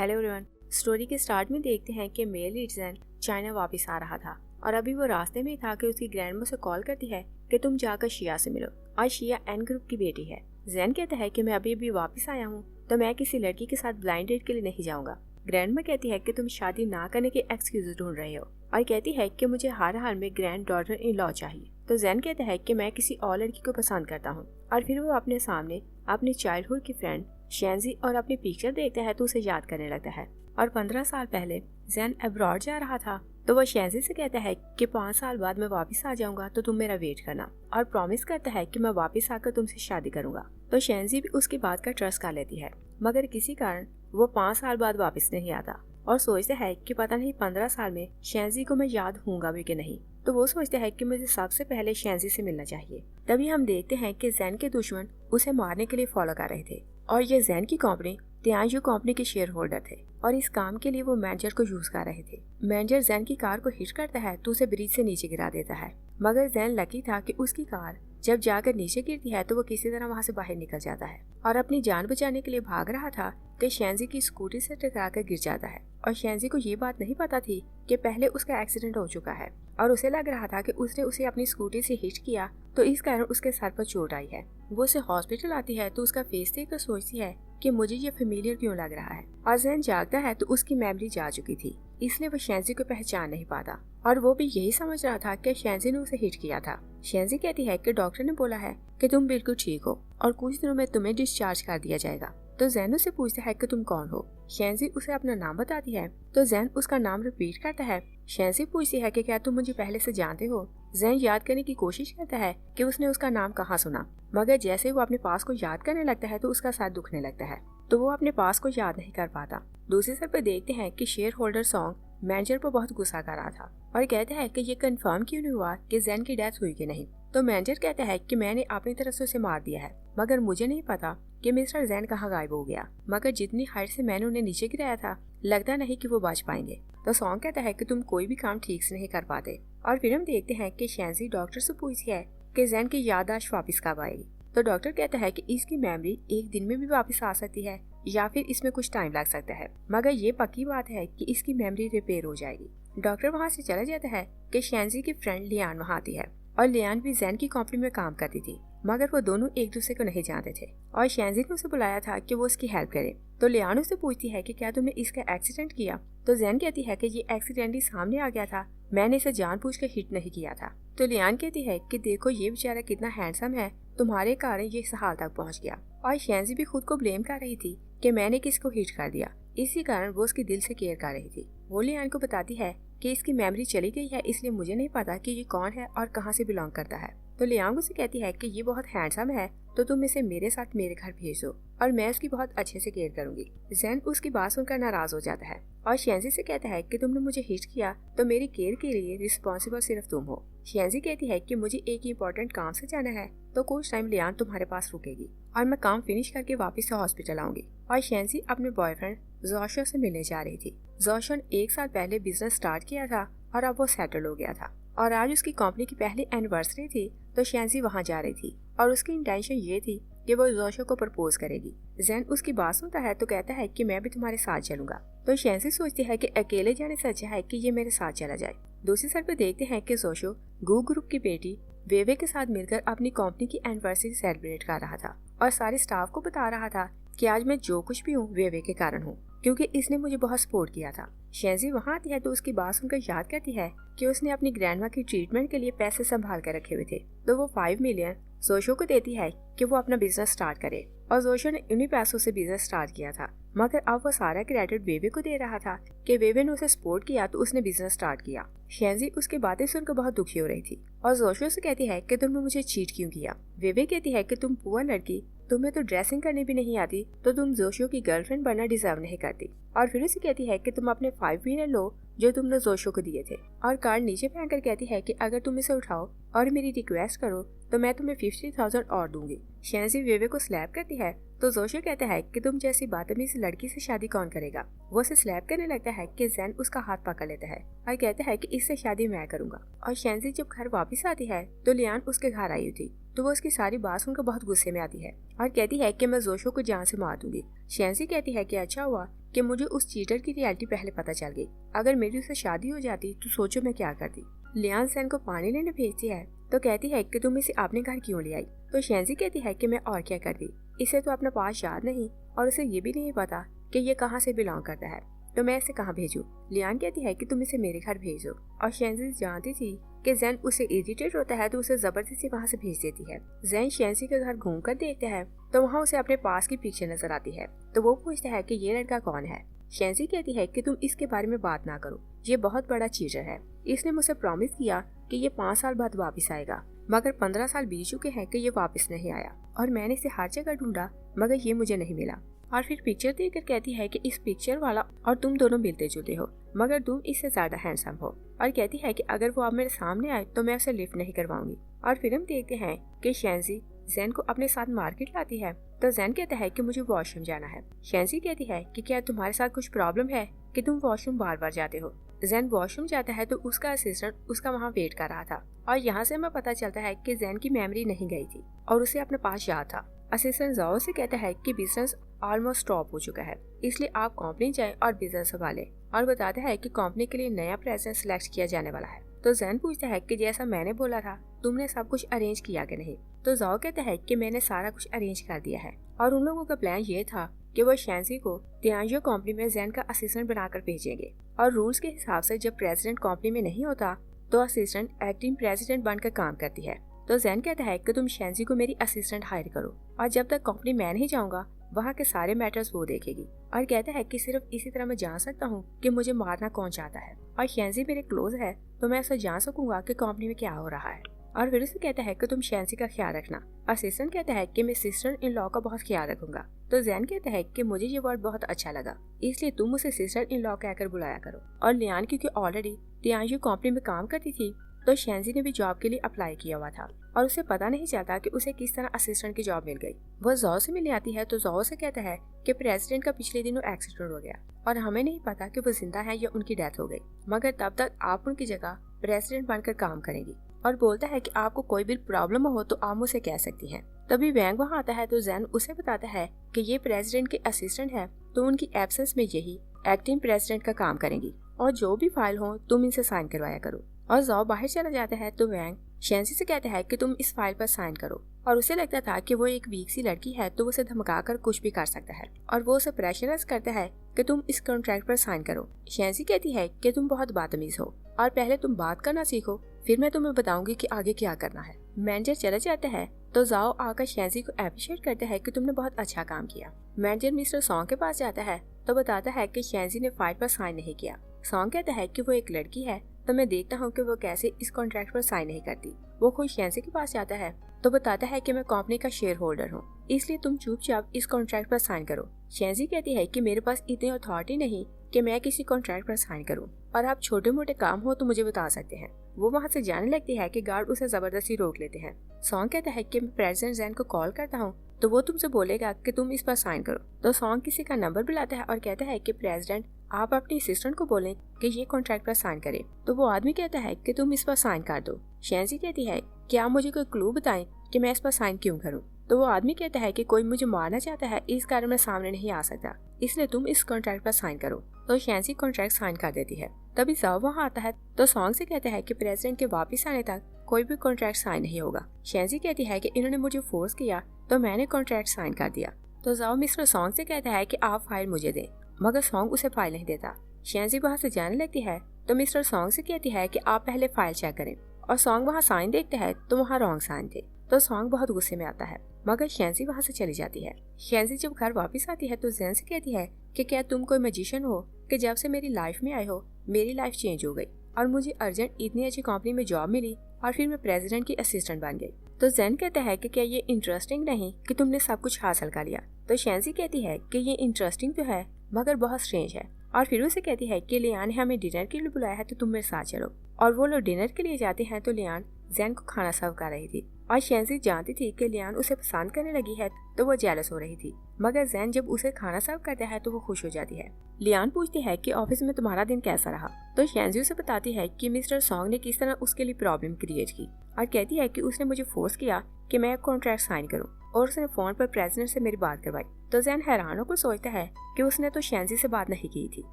Hello everyone. Story के start में देखते हैं कि मेल लीड जैन चाइना वापस आ रहा था और अभी वो रास्ते में ही था कि उसकी ग्रैंडमा से कॉल करती है कि तुम जाकर शिया से मिलो और शिया एन ग्रुप की बेटी है। जैन कहता है कि मैं अभी वापस आया हूँ तो मैं किसी लड़की के साथ ब्लाइंड डेट के लिए नहीं जाऊंगा। ग्रैंडमा कहती है कि तुम शादी ना करने के एक्सक्यूज ढूंढ रहे हो और कहती है कि मुझे हर हाल में ग्रैंड डॉटर इन लॉ चाहिए। तो जैन कहता है कि मैं किसी और लड़की को पसंद करता हूँ और फिर वो अपने सामने अपनी चाइल्डहुड की फ्रेंड शेंजी और अपनी पिक्चर देखता है तो उसे याद करने लगता है। और 15 साल पहले जैन अब्रॉड जा रहा था तो वो शेंजी से कहता है कि 5 साल बाद मैं वापस आ जाऊंगा तो तुम मेरा वेट करना, और प्रॉमिस करता है कि मैं वापस आकर तुमसे शादी करूंगा। तो शेंजी भी उसकी बात का ट्रस्ट कर लेती है, मगर किसी कारण वो 5 साल बाद वापस नहीं आता और सोचता है कि पता नहीं 15 साल में शेंजी को मैं याद हूँगा भी कि नहीं। तो वो सोचता है कि मुझे सबसे पहले शेंजी से मिलना चाहिए। तभी हम देखते हैं कि जैन के दुश्मन उसे मारने के लिए फॉलो कर रहे थे और ये जैन की कंपनी तियानजू कंपनी के शेयर होल्डर थे और इस काम के लिए वो मैनेजर को यूज कर रहे थे। मैनेजर जैन की कार को हिट करता है तो उसे ब्रिज से नीचे गिरा देता है, मगर जैन लकी था कि उसकी कार जब जाकर नीचे गिरती है तो वो किसी तरह वहाँ से बाहर निकल जाता है और अपनी जान बचाने के लिए भाग रहा था कि शेंजी की स्कूटी से टकराकर गिर जाता है। और शेंजी को ये बात नहीं पता थी कि पहले उसका एक्सीडेंट हो चुका है और उसे लग रहा था कि उसने उसे अपनी स्कूटी से हिट किया तो इस कारण उसके सर पर चोट आई है। वो उसे हॉस्पिटल आती है तो उसका फेस देखकर सोचती है कि मुझे ये फेमिलियर क्यों लग रहा है। और जैन जागता है तो उसकी मेमोरी जा चुकी थी, इसलिए वो शेंजी को पहचान नहीं पाता और वो भी यही समझ रहा था कि शेंजी ने उसे हिट किया था। शेंजी कहती है कि डॉक्टर ने बोला है कि तुम बिल्कुल ठीक हो और कुछ दिनों में तुम्हें डिस्चार्ज कर दिया जाएगा। तो जैन उससे पूछता है कि तुम कौन हो। शेंजी उसे अपना नाम बताती है तो जैन उसका नाम रिपीट करता है। शेंजी पूछती है कि क्या तुम मुझे पहले से जानते हो। जैन याद करने की कोशिश करता है कि उसने उसका नाम कहाँ सुना, मगर जैसे वो अपने पास को याद करने लगता है तो उसका सर दुखने लगता है तो वो अपने पास को याद नहीं कर पाता। दूसरी तरफ पे देखते हैं कि शेयर होल्डर सॉन्ग मैनेजर पर बहुत गुस्सा कर रहा था और कहता है कि ये कंफर्म क्यों नहीं हुआ कि जैन की डेथ हुई कि नहीं। तो मैनेजर कहता है कि मैंने अपनी तरफ से उसे मार दिया है, मगर मुझे नहीं पता कि मिस्टर जैन कहाँ गायब हो गया, मगर जितनी हाइट से मैंने उन्हें नीचे गिराया था लगता नहीं कि वो बच पाएंगे। तो सॉन्ग कहता है कि तुम कोई भी काम ठीक से नहीं कर पाते। और फिर हम देखते हैं कि शेंजी डॉक्टर से पूछती है कि जैन की याददाश्त वापस कब आएगी। तो डॉक्टर कहता है कि इसकी मेमोरी एक दिन में भी वापस आ सकती है या फिर इसमें कुछ टाइम लग सकता है, मगर ये पक्की बात है कि इसकी मेमोरी रिपेयर हो जाएगी। डॉक्टर वहाँ से चला जाता है कि शेंजी की फ्रेंड लियान वहाँ आती है और लियान भी जैन की कंपनी में काम करती थी, मगर वो दोनों एक दूसरे को नहीं जानते थे और शेंजी ने उसे बुलाया था कि वो उसकी हेल्प करे। तो लियान उससे पूछती है कि क्या तुमने इसका एक्सीडेंट किया। तो जैन कहती है कि ये एक्सीडेंटली सामने आ गया था, मैंने इसे जानबूझकर हिट नहीं किया था। तो लियान कहती है कि देखो ये बेचारा कितना हैंडसम है, तुम्हारे कारण ये इस हाल तक पहुंच गया। और शेंजी भी खुद को ब्लेम कर रही थी कि मैंने किसको हिट कर दिया, इसी कारण वो उसकी दिल से केयर कर रही थी। वो लियान को बताती है कि इसकी मेमोरी चली गई है, इसलिए मुझे नहीं पता कि ये कौन है और कहाँ से बिलोंग करता है। तो लियांग उसे कहती है कि ये बहुत हैंडसम है तो तुम इसे मेरे साथ मेरे घर भेज दो और मैं उसकी बहुत अच्छे से केयर करूंगी। जैन उसकी बात सुनकर नाराज हो जाता है और शेंजी से कहता है कि तुमने मुझे हिट किया तो मेरी केयर के लिए रिस्पॉन्सिबल सिर्फ तुम हो। शेंजी कहती है कि मुझे एक इम्पोर्टेंट काम से जाना है तो कुछ टाइम लियान तुम्हारे पास रुकेगी और मैं काम फिनिश करके वापस से हॉस्पिटल आऊंगी। और शेंजी अपने बॉयफ्रेंड जोशो से मिलने जा रही थी। जोशो ने 1 साल पहले बिजनेस स्टार्ट किया था और अब वो सेटल हो गया था और आज उसकी कंपनी की पहली एनिवर्सरी थी तो शेंजी वहाँ जा रही थी और उसकी इंटेंशन ये थी कि वो जोशो को प्रपोज करेगी। जैन उसकी बात सुनता है तो कहता है कि मैं भी तुम्हारे साथ चलूंगा। तो शेंजी सोचती है कि अकेले जाने से अच्छा है कि ये मेरे साथ चला जाए। दूसरी साइड पे देखते हैं कि जोशो गू ग्रुप की बेटी वेवे के साथ मिलकर अपनी कंपनी की एनिवर्सरी सेलिब्रेट कर रहा था और सारे स्टाफ को बता रहा था कि आज मैं जो कुछ भी हूँ वेवे के कारण हूँ, क्योंकि इसने मुझे बहुत सपोर्ट किया था। शेंजी वहाँ आती है तो उसकी बात सुनकर याद करती है कि उसने अपनी ग्रैंडमा की ट्रीटमेंट के लिए पैसे संभाल कर रखे हुए थे, तो वो 5 मिलियन जोशो को देती है कि वो अपना बिजनेस स्टार्ट करे। और जोशो ने उन्हीं पैसों से बिजनेस स्टार्ट किया था, मगर अब वो सारा क्रेडिट वेवे को दे रहा था कि वेवे ने उसे सपोर्ट किया तो उसने बिजनेस स्टार्ट किया। शेंजी उसकी बातें सुनकर बहुत दुखी हो रही थी और जोशो से कहती है कि तुमने मुझे चीट क्यों किया। वेवे कहती है कि तुम पुअर लड़की, तुम्हें तो ड्रेसिंग करनी भी नहीं आती तो तुम जोशो की गर्लफ्रेंड बनना डिजर्व नहीं करती। और फिर उसे कहती है कि तुम अपने 5 मिलियन लो जो तुमने जोशो को दिए थे और कार्ड नीचे फेंक कर कहती है कि अगर तुम इसे उठाओ और मेरी रिक्वेस्ट करो तो मैं तुम्हें 50,000 और दूंगी। शेंजी वेवे को स्लैप करती है तो जोशो कहता है कि तुम जैसी बदतमीज लड़की से शादी कौन करेगा। वो उसे स्लैप करने लगता है कि जैन उसका हाथ पकड़ लेता है और कहता है कि इससे शादी मैं करूंगा। और शेंजी जब घर वापस आती है तो लियान उसके घर आई हुई थी तो वो उसकी सारी बात सुनकर बहुत गुस्से में आती है और कहती है कि मैं जोशो को जान से मार दूंगी। शेंजी कहती है कि अच्छा हुआ कि मुझे उस चीटर की रियलिटी पहले पता चल गई। अगर मेरी उससे शादी हो जाती तो सोचो मैं क्या करती। लियान जैन को पानी लेने भेजती है तो कहती है कि तुम इसे अपने घर क्यों ले आई। तो शेंजी कहती है कि मैं और क्या करती, इसे तो अपना पास याद नहीं और उसे ये भी नहीं पता कि ये कहाँ से बिलोंग करता है, तो मैं इसे कहाँ भेजूं। लियान कहती है कि तुम इसे मेरे घर भेजो और शेंजी जानती थी कि जैन उससे इरिटेट होता है तो उसे जबरदस्ती वहाँ से भेज देती है। जैन शेंजी के घर घूम कर देखता है तो वहाँ उसे अपने पास की पिक्चर नजर आती है, तो वो पूछता है कि ये लड़का कौन है। शेंजी कहती है कि तुम इसके बारे में बात ना करो, ये बहुत बड़ा चीटर है, इसने मुझे प्रॉमिस किया कि ये 5 साल बाद वापस आएगा, मगर 15 साल बीत चुके हैं कि ये वापस नहीं आया और मैंने इसे हर जगह ढूंढा मगर ये मुझे नहीं मिला। और फिर पिक्चर देखकर कहती है कि इस पिक्चर वाला और तुम दोनों मिलते जुलते हो मगर तुम इससे ज्यादा हैंडसम हो, और कहती है कि अगर वो अब मेरे सामने आए तो मैं उसे लिफ्ट नहीं करवाऊंगी। और फिर हम देखते हैं कि शेंजी जैन को अपने साथ मार्केट लाती है तो जैन कहता है कि मुझे वॉशरूम जाना है। शेंजी कहती है कि क्या तुम्हारे साथ कुछ प्रॉब्लम है कि तुम वॉशरूम बार बार जाते हो। जैन वॉशरूम जाता है तो उसका असिस्टेंट उसका वहाँ वेट कर रहा था और यहाँ से हमें पता चलता है कि जैन की मेमोरी नहीं गई थी और उसे अपने पास याद था। असिस्टेंट जाओ से कहता है कि बिजनेस ऑलमोस्ट स्टॉप हो चुका है, इसलिए आप कंपनी जाएं और बिजनेस संभालें, और बताता है कि कंपनी के लिए नया प्रेसिडेंट सिलेक्ट किया जाने वाला है। तो जैन पूछता है कि जैसा मैंने बोला था तुमने सब कुछ अरेंज किया कि नहीं। तो जाओ कहता है कि मैंने सारा कुछ अरेंज कर दिया है और उन लोगों का प्लान ये था कि वो शेंजी को तियानजियो कंपनी में जैन का असिस्टेंट बनाकर भेजेंगे, और रूल्स के हिसाब से जब प्रेसिडेंट कंपनी में नहीं होता तो असिस्टेंट एक्टिंग प्रेसिडेंट बनकर काम करती है। तो जैन कहता है कि तुम शेंजी को मेरी असिस्टेंट हायर करो और जब तक कंपनी मैं नहीं जाऊंगा वहाँ के सारे मैटर्स वो देखेगी, और कहता है कि सिर्फ इसी तरह मैं जान सकता हूँ कि मुझे मारना कौन चाहता है, और शेंजी मेरे क्लोज है तो मैं ऐसा जान सकूंगा कि कंपनी में क्या हो रहा है। और फिर उसे कहता है कि तुम शेंजी का ख्याल रखना। असिस्टेंट कहता है कि मैं सिस्टर इन लॉ का बहुत ख्याल रखूंगा। तो जैन कहता है कि मुझे ये वर्ड बहुत अच्छा लगा, इसलिए तुम उसे सिस्टर इन लॉ कहकर बुलाया करो। और लियान क्योंकि ऑलरेडी तियानजियो कंपनी में काम करती थी तो शेंजी ने भी जॉब के लिए अप्लाई किया हुआ था और उसे पता नहीं चलता कि उसे किस तरह असिस्टेंट की जॉब मिल गई। वह जॉ से मिलने आती है तो जॉ से कहता है कि प्रेसिडेंट का पिछले दिनों एक्सीडेंट हो गया और हमें नहीं पता कि वो जिंदा है या उनकी डेथ हो गई, मगर तब तक आप उनकी जगह प्रेसिडेंट बनकर काम करेंगी, और बोलता है कि आपको कोई भी प्रॉब्लम हो तो आप मुझसे कह सकती हैं। तभी वैंग वहाँ आता है तो जैन उसे बताता है कि ये प्रेसिडेंट के असिस्टेंट है तो उनकी एब्सेंस में यही एक्टिंग प्रेसिडेंट का काम करेंगी, और जो भी फाइल हो तुम इनसे साइन करवाया करो। और जॉ बाहर चला जाता है तो वैंग शेंजी से कहता है कि तुम इस फाइल पर साइन करो, और उसे लगता था कि वो एक वीक सी लड़की है तो उसे धमकाकर कुछ भी कर सकता है, और वो उसे प्रेशराइज करता है कि तुम इस कॉन्ट्रैक्ट पर साइन करो। शेंजी कहती है कि तुम बहुत बदतमीज हो और पहले तुम बात करना सीखो, फिर मैं तुम्हें बताऊंगी कि आगे क्या करना है। मैनेजर चला जाता है तो जाओ आकर शेंजी को अप्रिशिएट करता है कि तुमने बहुत अच्छा काम किया। मैनेजर मिस्टर सॉन्ग के पास जाता है तो बताता है कि शेंजी ने फाइल पर साइन नहीं किया। सॉन्ग कहता है कि वो एक लड़की है तो मैं देखता हूँ कि वो कैसे इस कॉन्ट्रैक्ट पर साइन नहीं करती। वो खुद शेंजी के पास जाता है तो बताता है कि मैं कंपनी का शेयर होल्डर हूँ, इसलिए तुम चुपचाप इस कॉन्ट्रैक्ट पर साइन करो। शेंजी कहती है कि मेरे पास इतनी अथॉरिटी नहीं कि मैं किसी कॉन्ट्रैक्ट पर साइन करूं, और आप छोटे मोटे काम हो तो मुझे बता सकते हैं। वो वहाँ से जाने लगती है कि गार्ड उसे जबरदस्ती रोक लेते हैं। सॉन्ग कहता है कि मैं प्रेसिडेंट जैन को कॉल करता हूँ तो वो तुमसे बोलेगा कि तुम इस पर साइन करो। तो सॉन्ग किसी का नंबर बुलाता है और कहता है कि प्रेसिडेंट आप अपने असिस्टेंट को बोलें कि ये कॉन्ट्रैक्ट पर साइन करे। तो वो आदमी कहता है कि तुम इस पर साइन कर दो। शेंजी कहती है कि आप मुझे कोई क्लू बताएं कि मैं इस पर साइन क्यों करूं। तो वो आदमी कहता है कि कोई मुझे मारना चाहता है, इस कारण मैं सामने नहीं आ सकता, इसलिए तुम इस कॉन्ट्रैक्ट पर साइन करो। तो शेंजी कॉन्ट्रैक्ट साइन कर देती है। तभी जाओ वहाँ आता है तो सॉन्ग से कहता है कि प्रेसिडेंट के वापस आने तक कोई भी कॉन्ट्रैक्ट साइन नहीं होगा। शेंजी कहती है कि इन्होंने मुझे फोर्स किया तो मैंने कॉन्ट्रैक्ट साइन कर दिया। तो जाओ मिस्टर सॉन्ग से कहता है कि आप फाइल मुझे दें, मगर सॉन्ग उसे फाइल नहीं देता। शेंजी वहाँ से जाने लगती है तो मिस्टर सॉन्ग से कहती है कि आप पहले फाइल चेक करें, और सॉन्ग वहाँ साइन देखता है तो वहाँ रॉन्ग साइन थे। तो सॉन्ग बहुत गुस्से में आता है, मगर शेंजी वहाँ से चली जाती है। शेंजी जब घर वापस आती है तो जैन से कहती है कि क्या तुम कोई मैजिशियन हो कि जब से मेरी लाइफ में आए हो मेरी लाइफ चेंज हो गई और मुझे अर्जेंट इतनी अच्छी कंपनी में जॉब मिली और फिर मैं प्रेसिडेंट की असिस्टेंट बन गई। तो जैन कहता है कि क्या ये इंटरेस्टिंग नहीं कि तुमने सब कुछ हासिल कर लिया। तो शेंजी कहती है कि ये इंटरेस्टिंग तो है मगर बहुत स्ट्रेंज है, और फिर उसे कहती है कि लियान ने हमें डिनर के लिए बुलाया है तो तुम मेरे साथ चलो। और वो लोग डिनर के लिए जाते हैं तो लियान जैन को खाना सर्व कर रही थी, और शेंजी जानती थी कि लियान उसे पसंद करने लगी है तो वो जेलस हो रही थी, मगर जैन जब उसे खाना सर्व करता है तो वो खुश हो जाती है। लियान पूछती है कि ऑफिस में तुम्हारा दिन कैसा रहा। तो शेंजी उसे बताती है कि मिस्टर सॉन्ग ने किस तरह उसके लिए प्रॉब्लम क्रिएट की, और कहती है कि उसने मुझे फोर्स किया कि मैं कॉन्ट्रैक्ट साइन करूं, और उसने फोन पर प्रेसिडेंट से मेरी बात करवाई। तो जैन हैरान होकर सोचता है कि उसने तो शेंजी से बात नहीं की थी।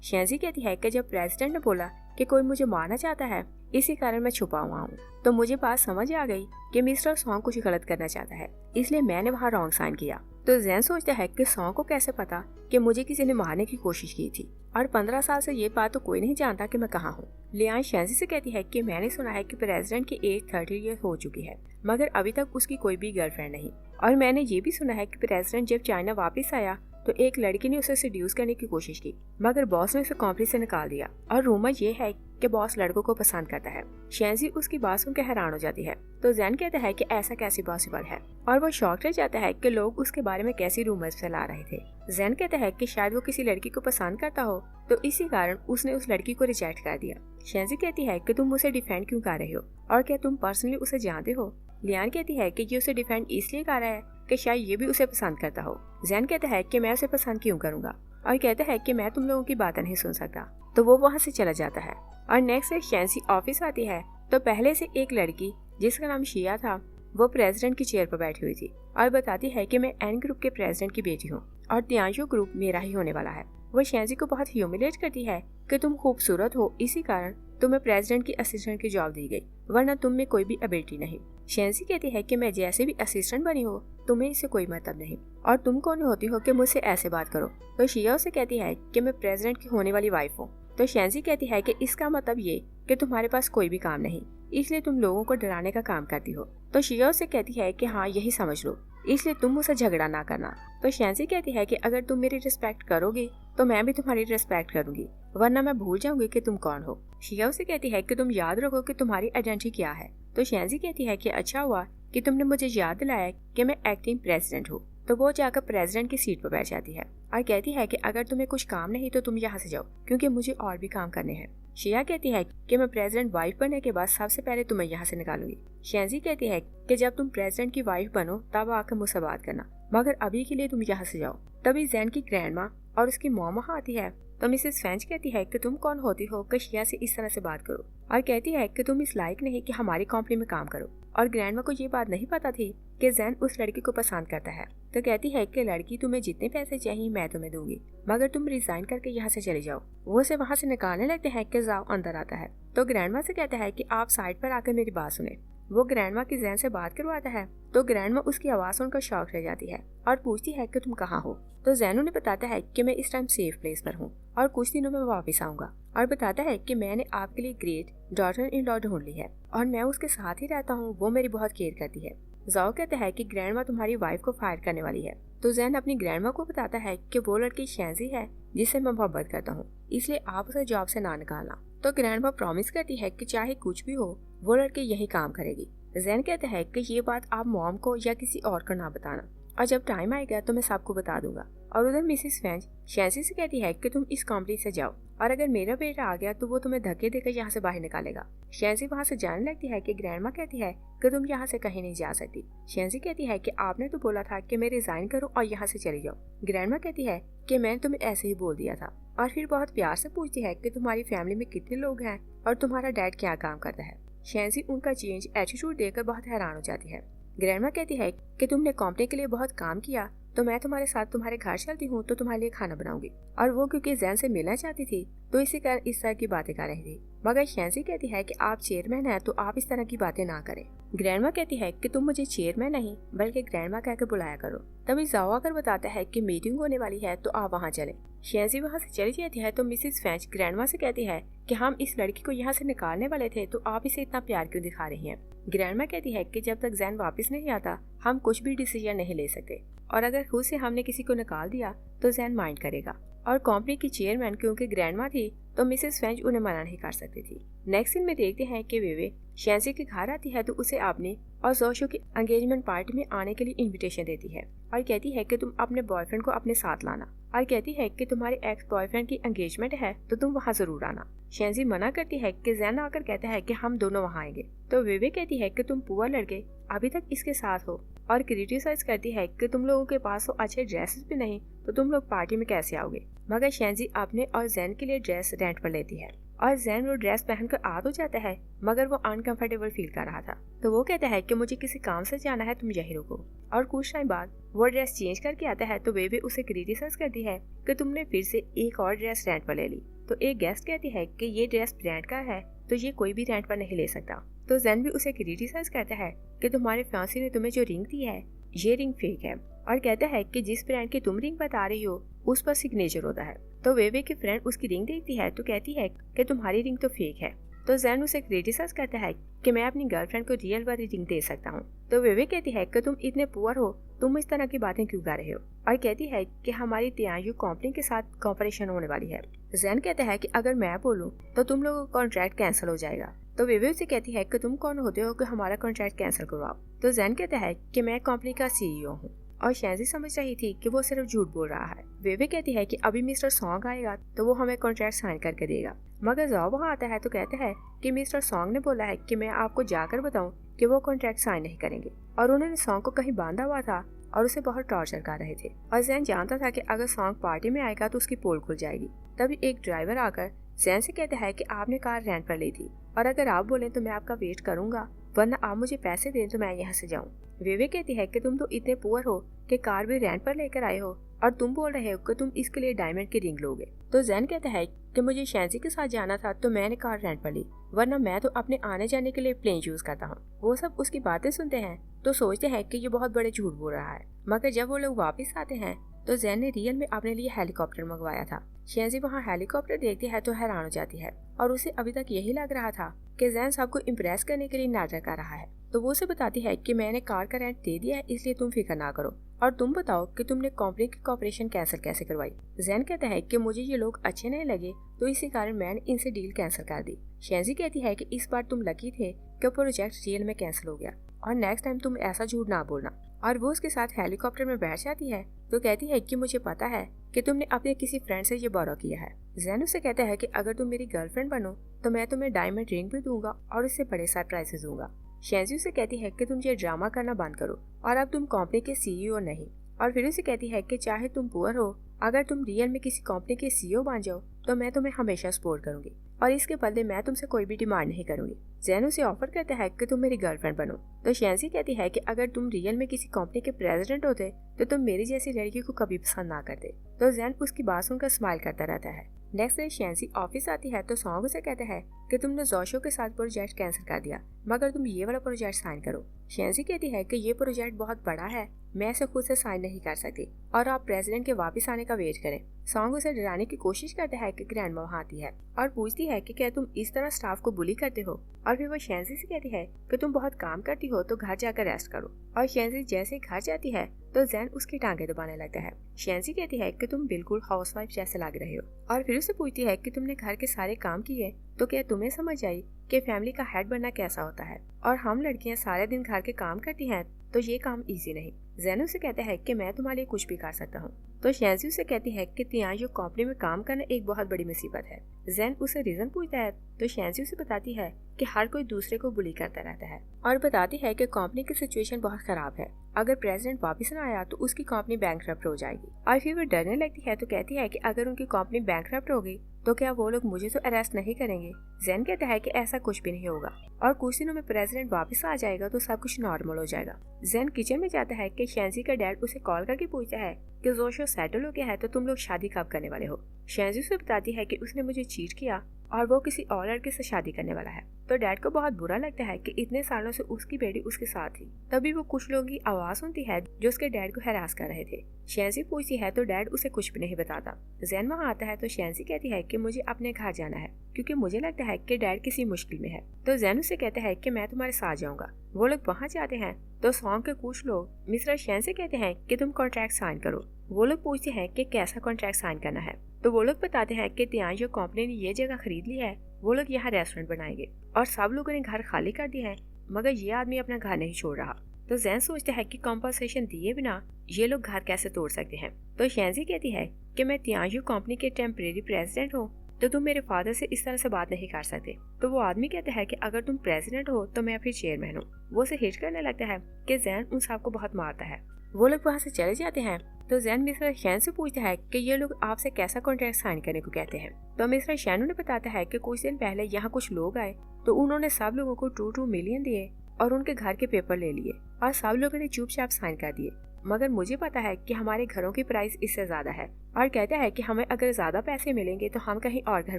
शेंजी कहती है कि जब प्रेसिडेंट ने बोला कि कोई मुझे मारना चाहता है, इसी कारण मैं छुपा हुआ हूँ, तो मुझे बात समझ आ गई कि मिस्टर सॉन्ग कुछ गलत करना चाहता है, इसलिए मैंने वहाँ रॉन्ग साइन किया। तो जैन सोचता है कि सॉन्ग को कैसे पता कि मुझे किसी ने मारने की कोशिश की थी, और 15 साल से ये बात तो कोई नहीं जानता कि मैं कहाँ हूँ। लियान शेंजी से कहती है कि मैंने सुना है कि प्रेसिडेंट की एज 30 ईयर हो चुकी है, मगर अभी तक उसकी कोई भी गर्लफ्रेंड नहीं। और मैंने ये भी सुना है कि प्रेसिडेंट जब चाइना वापस आया तो एक लड़की ने उसे सेड्यूस करने की कोशिश की, मगर बॉस ने उसे कंपनी से निकाल दिया, और रूमर ये है कि बॉस लड़कों को पसंद करता है। शेंजी उसकी बात सुनकर हैरान हो जाती है। तो जैन कहता है कि ऐसा कैसे पॉसिबल है, और वो शॉक रह जाता है कि लोग उसके बारे में कैसी रूमर्स फैला रहे थे। जैन कहता है कि शायद वो किसी लड़की को पसंद करता हो, तो इसी कारण उसने उस लड़की को रिजेक्ट कर दिया। शेंजी कहती है कि तुम उसे डिफेंड क्यों कर रहे हो, और क्या तुम पर्सनली उसे जानते हो। लियान कहती है कि ये उसे डिफेंड इसलिए कर रहा है कि शायद ये भी उसे पसंद करता हो। जैन कहता है कि मैं उसे पसंद क्यों करूंगा, और कहता है कि मैं तुम लोगों की बातें नहीं सुन सकता। तो वो वहाँ से चला जाता है। और नेक्स्ट डे शेंजी ऑफिस आती है, तो पहले से एक लड़की जिसका नाम शिया था, वो प्रेसिडेंट की चेयर पर बैठी हुई थी और बताती है कि मैं एन ग्रुप के प्रेसिडेंट की बेटी हूँ और तियांशु ग्रुप मेरा ही होने वाला है। वो शेंजी को बहुत ह्यूमिलेट करती है कि तुम खूबसूरत हो, इसी कारण तुम्हें प्रेसिडेंट की असिस्टेंट की जॉब दी गई, वरना तुम में कोई भी एबिलिटी नहीं। शेंजी कहती है कि मैं जैसे भी असिस्टेंट बनी हो, तुम्हें इससे कोई मतलब नहीं, और तुम कौन होती हो कि मुझसे ऐसे बात करो। तो शिया उसे कहती है कि मैं प्रेसिडेंट की होने वाली वाइफ हूँ। तो शेंजी कहती है कि इसका मतलब ये कि तुम्हारे पास कोई भी काम नहीं, इसलिए तुम लोगों को डराने का काम करती हो। तो शिया उसे कहती है कि हाँ यही समझ लो, इसलिए तुम मुझसे झगड़ा ना करना। तो शेंजी कहती है कि अगर तुम मेरी रिस्पेक्ट करोगी तो मैं भी तुम्हारी रिस्पेक्ट करूंगी, वरना मैं भूल जाऊंगी कि तुम कौन हो। शिया उसे कहती है कि तुम याद रखो कि तुम्हारी आइडेंटिटी क्या है। तो शेंजी कहती है कि अच्छा हुआ कि तुमने मुझे याद दिलाया कि मैं एक्टिंग प्रेसिडेंट हूँ। तो वो जाकर प्रेसिडेंट की सीट पर बैठ जाती है और कहती है कि अगर तुम्हें कुछ काम नहीं तो तुम यहाँ से जाओ, क्योंकि मुझे और भी काम करने हैं। शिया कहती है कि मैं प्रेसिडेंट वाइफ बनने के बाद सबसे पहले तुम्हें यहाँ से निकालूंगी। शेंजी कहती है कि जब तुम प्रेसिडेंट की वाइफ बनो तब आकर मुझसे बात करना, मगर अभी के लिए तुम यहाँ से जाओ। तभी जैन की ग्रैंडमा और उसकी मॉम वहाँ आती है। तो मिसेस फ्रेंच कहती है कि तुम कौन होती हो कि शिया से इस तरह से बात करो, और कहती है कि तुम इस लायक नहीं कि हमारी कंपनी में काम करो। और ग्रैंडमा को ये बात नहीं पता थी कि जैन उस लड़की को पसंद करता है। तो कहती है कि लड़की तुम्हें जितने पैसे चाहिए मैं तुम्हें दूंगी, मगर तुम रिजाइन करके यहाँ से चले जाओ। वो उसे वहाँ से निकालने लगते हैं कि जाओ अंदर आता है। तो ग्रैंडमा से कहता है कि आप साइड पर आकर मेरी बात सुने। वो ग्रैंडमा की जैन से बात करवाता है। तो ग्रैंडमा उसकी आवाज सुनकर शॉक रह जाती है और पूछती है कि तुम कहाँ हो। तो जैन उन्हें बताता है कि मैं इस टाइम सेफ प्लेस पर हूँ और कुछ दिनों में वापस आऊंगा, और बताता है कि मैंने आपके लिए ग्रेट डॉटर इन लॉ ढूंढ ली है और मैं उसके साथ ही रहता हूँ, वो मेरी बहुत केयर करती है। जाओ कहता है कि ग्रैंडमा तुम्हारी वाइफ को फायर करने वाली है। तो जैन अपनी ग्रैंडमा को बताता है कि वो लड़की शेंजी है जिससे मैं मोहब्बत करता हूँ, इसलिए आप उसे जॉब से ना निकालना। तो ग्रैंडमा प्रॉमिस करती है कि चाहे कुछ भी हो वो लड़की यही काम करेगी। जैन कहता है कि ये बात आप मॉम को या किसी और को ना बताना, और जब टाइम आएगा तो मैं सबको बता दूंगा। और उधर मिसेस फ्रेंच शेंजी से कहती है कि तुम इस कंपनी से जाओ, और अगर मेरा बेटा आ गया तो वो तुम्हें धक्के देकर यहाँ से बाहर निकालेगा। शेंजी वहाँ से जाने लगती है कि ग्रैंडमा कहती है कि तुम यहाँ से कहीं नहीं जा सकती। शेंजी कहती है कि आपने तो बोला था कि मैं रिजाइन करूँ और यहाँ से चली जाओ। ग्रैंडमा कहती है कि मैंने तुम्हें ऐसे ही बोल दिया था, और फिर बहुत प्यार से पूछती है कि तुम्हारी फैमिली में कितने लोग हैं और तुम्हारा डैड क्या काम करता है। शेंजी उनका चेंज एटीट्यूड देखकर बहुत हैरान हो जाती है। ग्रैंडमा कहती है कि तुमने कंपनी के लिए बहुत काम किया, तो मैं तुम्हारे साथ तुम्हारे घर चलती हूँ तो तुम्हारे लिए खाना बनाऊंगी। और वो क्योंकि जैन से मिलना चाहती थी तो इसी कारण इस तरह की बातें कर रही थी। मगर शेंजी कहती है कि आप चेयरमैन हैं तो आप इस तरह की बातें ना करें। ग्रैंडमा कहती है कि तुम मुझे चेयरमैन नहीं बल्कि ग्रैंडमा कहकर बुलाया करो। तभी जाओ आकर बताता है कि मीटिंग होने वाली है तो आप वहाँ चले। शेंजी वहाँ से चली जाती है तो मिसेस फ्रेंच ग्रैंडमा से कहती है कि हम इस लड़की को यहाँ से निकालने वाले थे, तो आप इसे इतना प्यार क्यों दिखा रही हैं। ग्रैंडमा कहती है कि जब तक जैन वापस नहीं आता हम कुछ भी डिसीजन नहीं ले सकते, और अगर खुद से हमने किसी को निकाल दिया तो जैन माइंड करेगा। और कंपनी की चेयरमैन क्योंकि ग्रैंडमा थी तो मिसेस फ्रेंच उन्हें मना नहीं कर सकती थी। नेक्स्ट सीन में देखते हैं कि वेवे शेंजी के घर आती है तो उसे अपने और जोशो की एंगेजमेंट पार्टी में आने के लिए इनविटेशन देती है और कहती है कि तुम अपने बॉयफ्रेंड को अपने साथ लाना, और कहती है कि तुम्हारे एक्स बॉयफ्रेंड की एंगेजमेंट है तो तुम वहाँ जरूर आना। शेंजी मना करती है कि जैन आकर कहता है कि हम दोनों वहाँ आएंगे। तो वेवे कहती है कि तुम पुअर लड़के अभी तक इसके साथ हो और क्रिटिसाइज करती है कि तुम लोगों के पास तो अच्छे ड्रेसेस भी नहीं तो तुम लोग पार्टी में कैसे आओगे। मगर शेंजी अपने और जैन के लिए ड्रेस रेंट पर लेती है और जैन वो ड्रेस पहनकर आ तो जाता है मगर वो अनकंफर्टेबल फील कर रहा था। तो वो कहता है कि मुझे किसी काम से जाना है, तुम यही रुको। और कुछ टाइम बाद वो ड्रेस चेंज करके आता है तो वे भी उसे क्रिटिसाइज करती है कि तुमने फिर से एक और ड्रेस रेंट पर ले ली। तो एक गेस्ट कहती है कि ये ड्रेस ब्रांड का है तो ये कोई भी रेंट पर नहीं ले सकता। तो जैन भी उसे क्रिटिसाइज करता है कि तुम्हारे फियांसे ने तुम्हें जो रिंग दी है ये रिंग फेक है और कहता है कि जिस ब्रांड की तुम रिंग बता रही हो उस पर सिग्नेचर होता है। तो वेवे की फ्रेंड उसकी रिंग देखती है तो कहती है कि तुम्हारी रिंग तो फेक है। तो जैन उसे क्रिटिसाइज करता है कि मैं अपनी गर्लफ्रेंड को रियल वाली रिंग दे सकता हूँ। तो वेवे कहती है कि तुम इतने पुअर हो, तुम इस तरह की बातें क्यों कर रहे हो, और कहती है कि हमारी तियायू कंपनी के साथ कॉपरेशन होने वाली है। जैन कहता है कि अगर मैं बोलूँ तो तुम लोगों का कॉन्ट्रैक्ट कैंसिल हो जाएगा। तो वेवे उसे कहती है कि तुम कौन होते हो कि हमारा कॉन्ट्रैक्ट कैंसिल करवाओ। तो जैन कहता है कि मैं कंपनी का CEO हूँ और शेंजी समझ रही थी कि वो सिर्फ झूठ बोल रहा है। वेवे कहती है कि अभी मिस्टर सॉन्ग आएगा तो वो हमें कॉन्ट्रैक्ट साइन करके देगा। मगर जॉब वहाँ आता है तो कहता है कि मिस्टर सॉन्ग ने बोला है कि मैं आपको जाकर बताऊं कि वो कॉन्ट्रैक्ट साइन नहीं करेंगे और उन्होंने सॉन्ग को कहीं बांधा हुआ था और उसे बहुत टॉर्चर कर रहे थे। और जैन जानता था कि अगर सॉन्ग पार्टी में आएगा तो उसकी पोल खुल जाएगी। तभी एक ड्राइवर आकर जैन से कहता है कि आपने कार रेंट पर ली थी और अगर आप बोलें तो मैं आपका वेट करूंगा, वरना आप मुझे पैसे दें तो मैं यहाँ से जाऊँ। वेवे कहती है कि तुम तो इतने पुअर हो कि कार भी रेंट पर लेकर आए हो और तुम बोल रहे हो कि तुम इसके लिए डायमंड की रिंग लोगे। तो जैन कहता है कि मुझे शेंजी के साथ जाना था तो मैंने कार रेंट पर ली, वरना मैं तो अपने आने जाने के लिए प्लेन यूज करता हूँ। वो सब उसकी बातें सुनते हैं तो सोचते हैं कि ये बहुत बड़े झूठ बोल रहा है। मगर जब वो लोग वापस आते हैं तो जैन ने रियल में अपने लिए हेलीकॉप्टर मंगवाया था। शेंजी वहाँ हेलीकॉप्टर देखती है तो हैरान हो जाती है और उसे अभी तक यही लग रहा था कि जैन सबको इम्प्रेस करने के लिए नाटक कर रहा है। तो वो उसे बताती है कि मैंने कार का रेंट दे दिया है, इसलिए तुम फिक्र ना करो और तुम बताओ कि तुमने कंपनी की कॉपरेशन कैंसिल कैसे करवाई। जैन कहता है कि मुझे ये लोग अच्छे नहीं लगे तो इसी कारण मैंने इनसे डील कैंसिल कर दी। शेंजी कहती है कि इस बार तुम लकी थे कि प्रोजेक्ट रियल में कैंसिल हो गया और नेक्स्ट टाइम तुम ऐसा झूठ ना बोलना। और वो उसके साथ हेलीकॉप्टर में बैठ जाती है तो कहती है कि मुझे पता है कि तुमने अपने किसी फ्रेंड से ये बोरो किया है। जैन उसे कहता है कि अगर तुम मेरी गर्लफ्रेंड बनो तो मैं तुम्हें डायमंड रिंग भी दूंगा और इससे बड़े सरप्राइजेस दूंगा। शेंजी उसे कहती है कि तुम ये ड्रामा करना बंद करो और अब तुम कंपनी के CEO नहीं। और फिर उसे कहती है कि चाहे तुम पुअर हो, अगर तुम रियल में किसी कंपनी के CEO बन जाओ तो मैं तुम्हें हमेशा सपोर्ट करूंगी और इसके बदले मैं तुमसे कोई भी डिमांड नहीं करूंगी। जैन उसे ऑफर करता है कि तुम मेरी गर्लफ्रेंड बनो। तो शेंजी कहती है कि अगर तुम रियल में किसी कंपनी के प्रेसिडेंट होते तो तुम मेरी जैसी लड़की को कभी पसंद ना करते। तो जैन उसकी बात सुनकर स्माइल करता रहता है। नेक्स्ट डे शेंजी ऑफिस आती है तो सॉन्ग उसे कहता है कि तुमने जोशो के साथ प्रोजेक्ट कैंसिल कर दिया, मगर तुम ये वाला प्रोजेक्ट साइन करो। शेंजी कहती है कि ये प्रोजेक्ट बहुत बड़ा है, मैं इसे खुद से साइन नहीं कर सकती और आप प्रेसिडेंट के वापस आने का वेट करें। सॉन्ग उसे डराने की कोशिश करता है कि ग्रैंडमा वहाँ आती है और पूछती है कि क्या तुम इस तरह स्टाफ को बुली करते हो। और फिर वो शेंजी से कहती है कि तुम बहुत काम करती हो तो घर जाकर रेस्ट करो। और शेंजी जैसे घर जाती है तो जैन उसकी टांगे दबाने लगता है। शेंजी कहती है कि तुम बिल्कुल हाउसवाइफ जैसे लग रहे हो और फिर उसे पूछती है कि तुमने घर के सारे काम किए तो क्या तुम्हें समझ आई कि फैमिली का हेड बनना कैसा होता है, और हम लड़कियां सारे दिन घर के काम करती हैं तो ये काम इजी नहीं। जैन उसे कहता है कि मैं तुम्हारे लिए कुछ भी कर सकता हूँ। तो शेंजी उसे कहती है कि तियायू कंपनी में काम करना एक बहुत बड़ी मुसीबत है। जैन उसे रीजन पूछता है तो शेंजी उसे बताती है कि हर कोई दूसरे को बुली करता रहता है और बताती है कि कंपनी की सिचुएशन बहुत खराब है, अगर प्रेसिडेंट वापस न आया तो उसकी कंपनी बैंकरप्ट हो जाएगी। और फिर वो डरने लगती है तो कहती है कि अगर उनकी कंपनी बैंकरप्ट हो गई तो क्या वो लोग मुझे तो अरेस्ट नहीं करेंगे। जैन कहता है कि ऐसा कुछ भी नहीं होगा और कुछ दिनों में प्रेसिडेंट वापस आ जाएगा तो सब कुछ नॉर्मल हो जाएगा। जैन किचन में जाता है कि शेंजी का डैड उसे कॉल करके पूछता है कि जोशो सेटल हो गया है तो तुम लोग शादी कब करने वाले हो। शेंजी उसे बताती है कि उसने मुझे चीट किया और वो किसी और लड़के से शादी करने वाला है। तो डैड को बहुत बुरा लगता है कि इतने सालों से उसकी बेटी उसके साथ थी। तभी वो कुछ लोगों की आवाज सुनती है जो उसके डैड को हैरास कर रहे थे। शेंजी पूछती है तो डैड उसे कुछ भी नहीं बताता। जैन वहाँ आता है तो शेंजी कहती है कि मुझे अपने घर जाना है क्योंकि मुझे लगता है कि डैड किसी मुश्किल में है। तो जैन उसे कहता है कि मैं तुम्हारे साथ जाऊंगा। वो लोग वहाँ जाते हैं तो सॉन्ग के कुछ लोग मिस्टर शेन से कहते हैं कि तुम कॉन्ट्रैक्ट साइन करो। वो लोग पूछते हैं कि कैसा कॉन्ट्रैक्ट साइन करना है। तो वो लोग बताते हैं कि तियायू कंपनी ने ये जगह खरीद ली है, वो लोग यहाँ रेस्टोरेंट बनाएंगे और सब लोगों ने घर खाली कर दिया है, मगर ये आदमी अपना घर नहीं छोड़ रहा। तो जैन सोचता है कि कॉम्पनसेशन दिए बिना ये लोग घर कैसे तोड़ सकते हैं। तो शेंजी कहती है कि मैं तियायू कंपनी के टेम्परेरी प्रेसिडेंट हूँ तो तुम मेरे फादर से इस तरह से बात नहीं कर सकते। तो वो आदमी कहता है कि अगर तुम प्रेसिडेंट हो तो मैं फिर चेयरमैन हूँ। वो उसे हिट करने लगता है कि जैन उन सबको बहुत मारता है। वो लोग वहाँ से चले जाते हैं। तो जैन मिस्टर शैन से पूछता है कि ये लोग आपसे कैसा कॉन्ट्रैक्ट साइन करने को कहते हैं। तो मिस्टर शैन उन्हें बताता है कि कुछ दिन पहले यहाँ कुछ लोग आए तो उन्होंने सब लोगों को 2 मिलियन दिए और उनके घर के पेपर ले लिए और सब लोगों ने चुपचाप साइन कर दिए, मगर मुझे पता है कि हमारे घरों की प्राइस इससे ज्यादा है और कहता है कि हमें अगर ज्यादा पैसे मिलेंगे तो हम कहीं और घर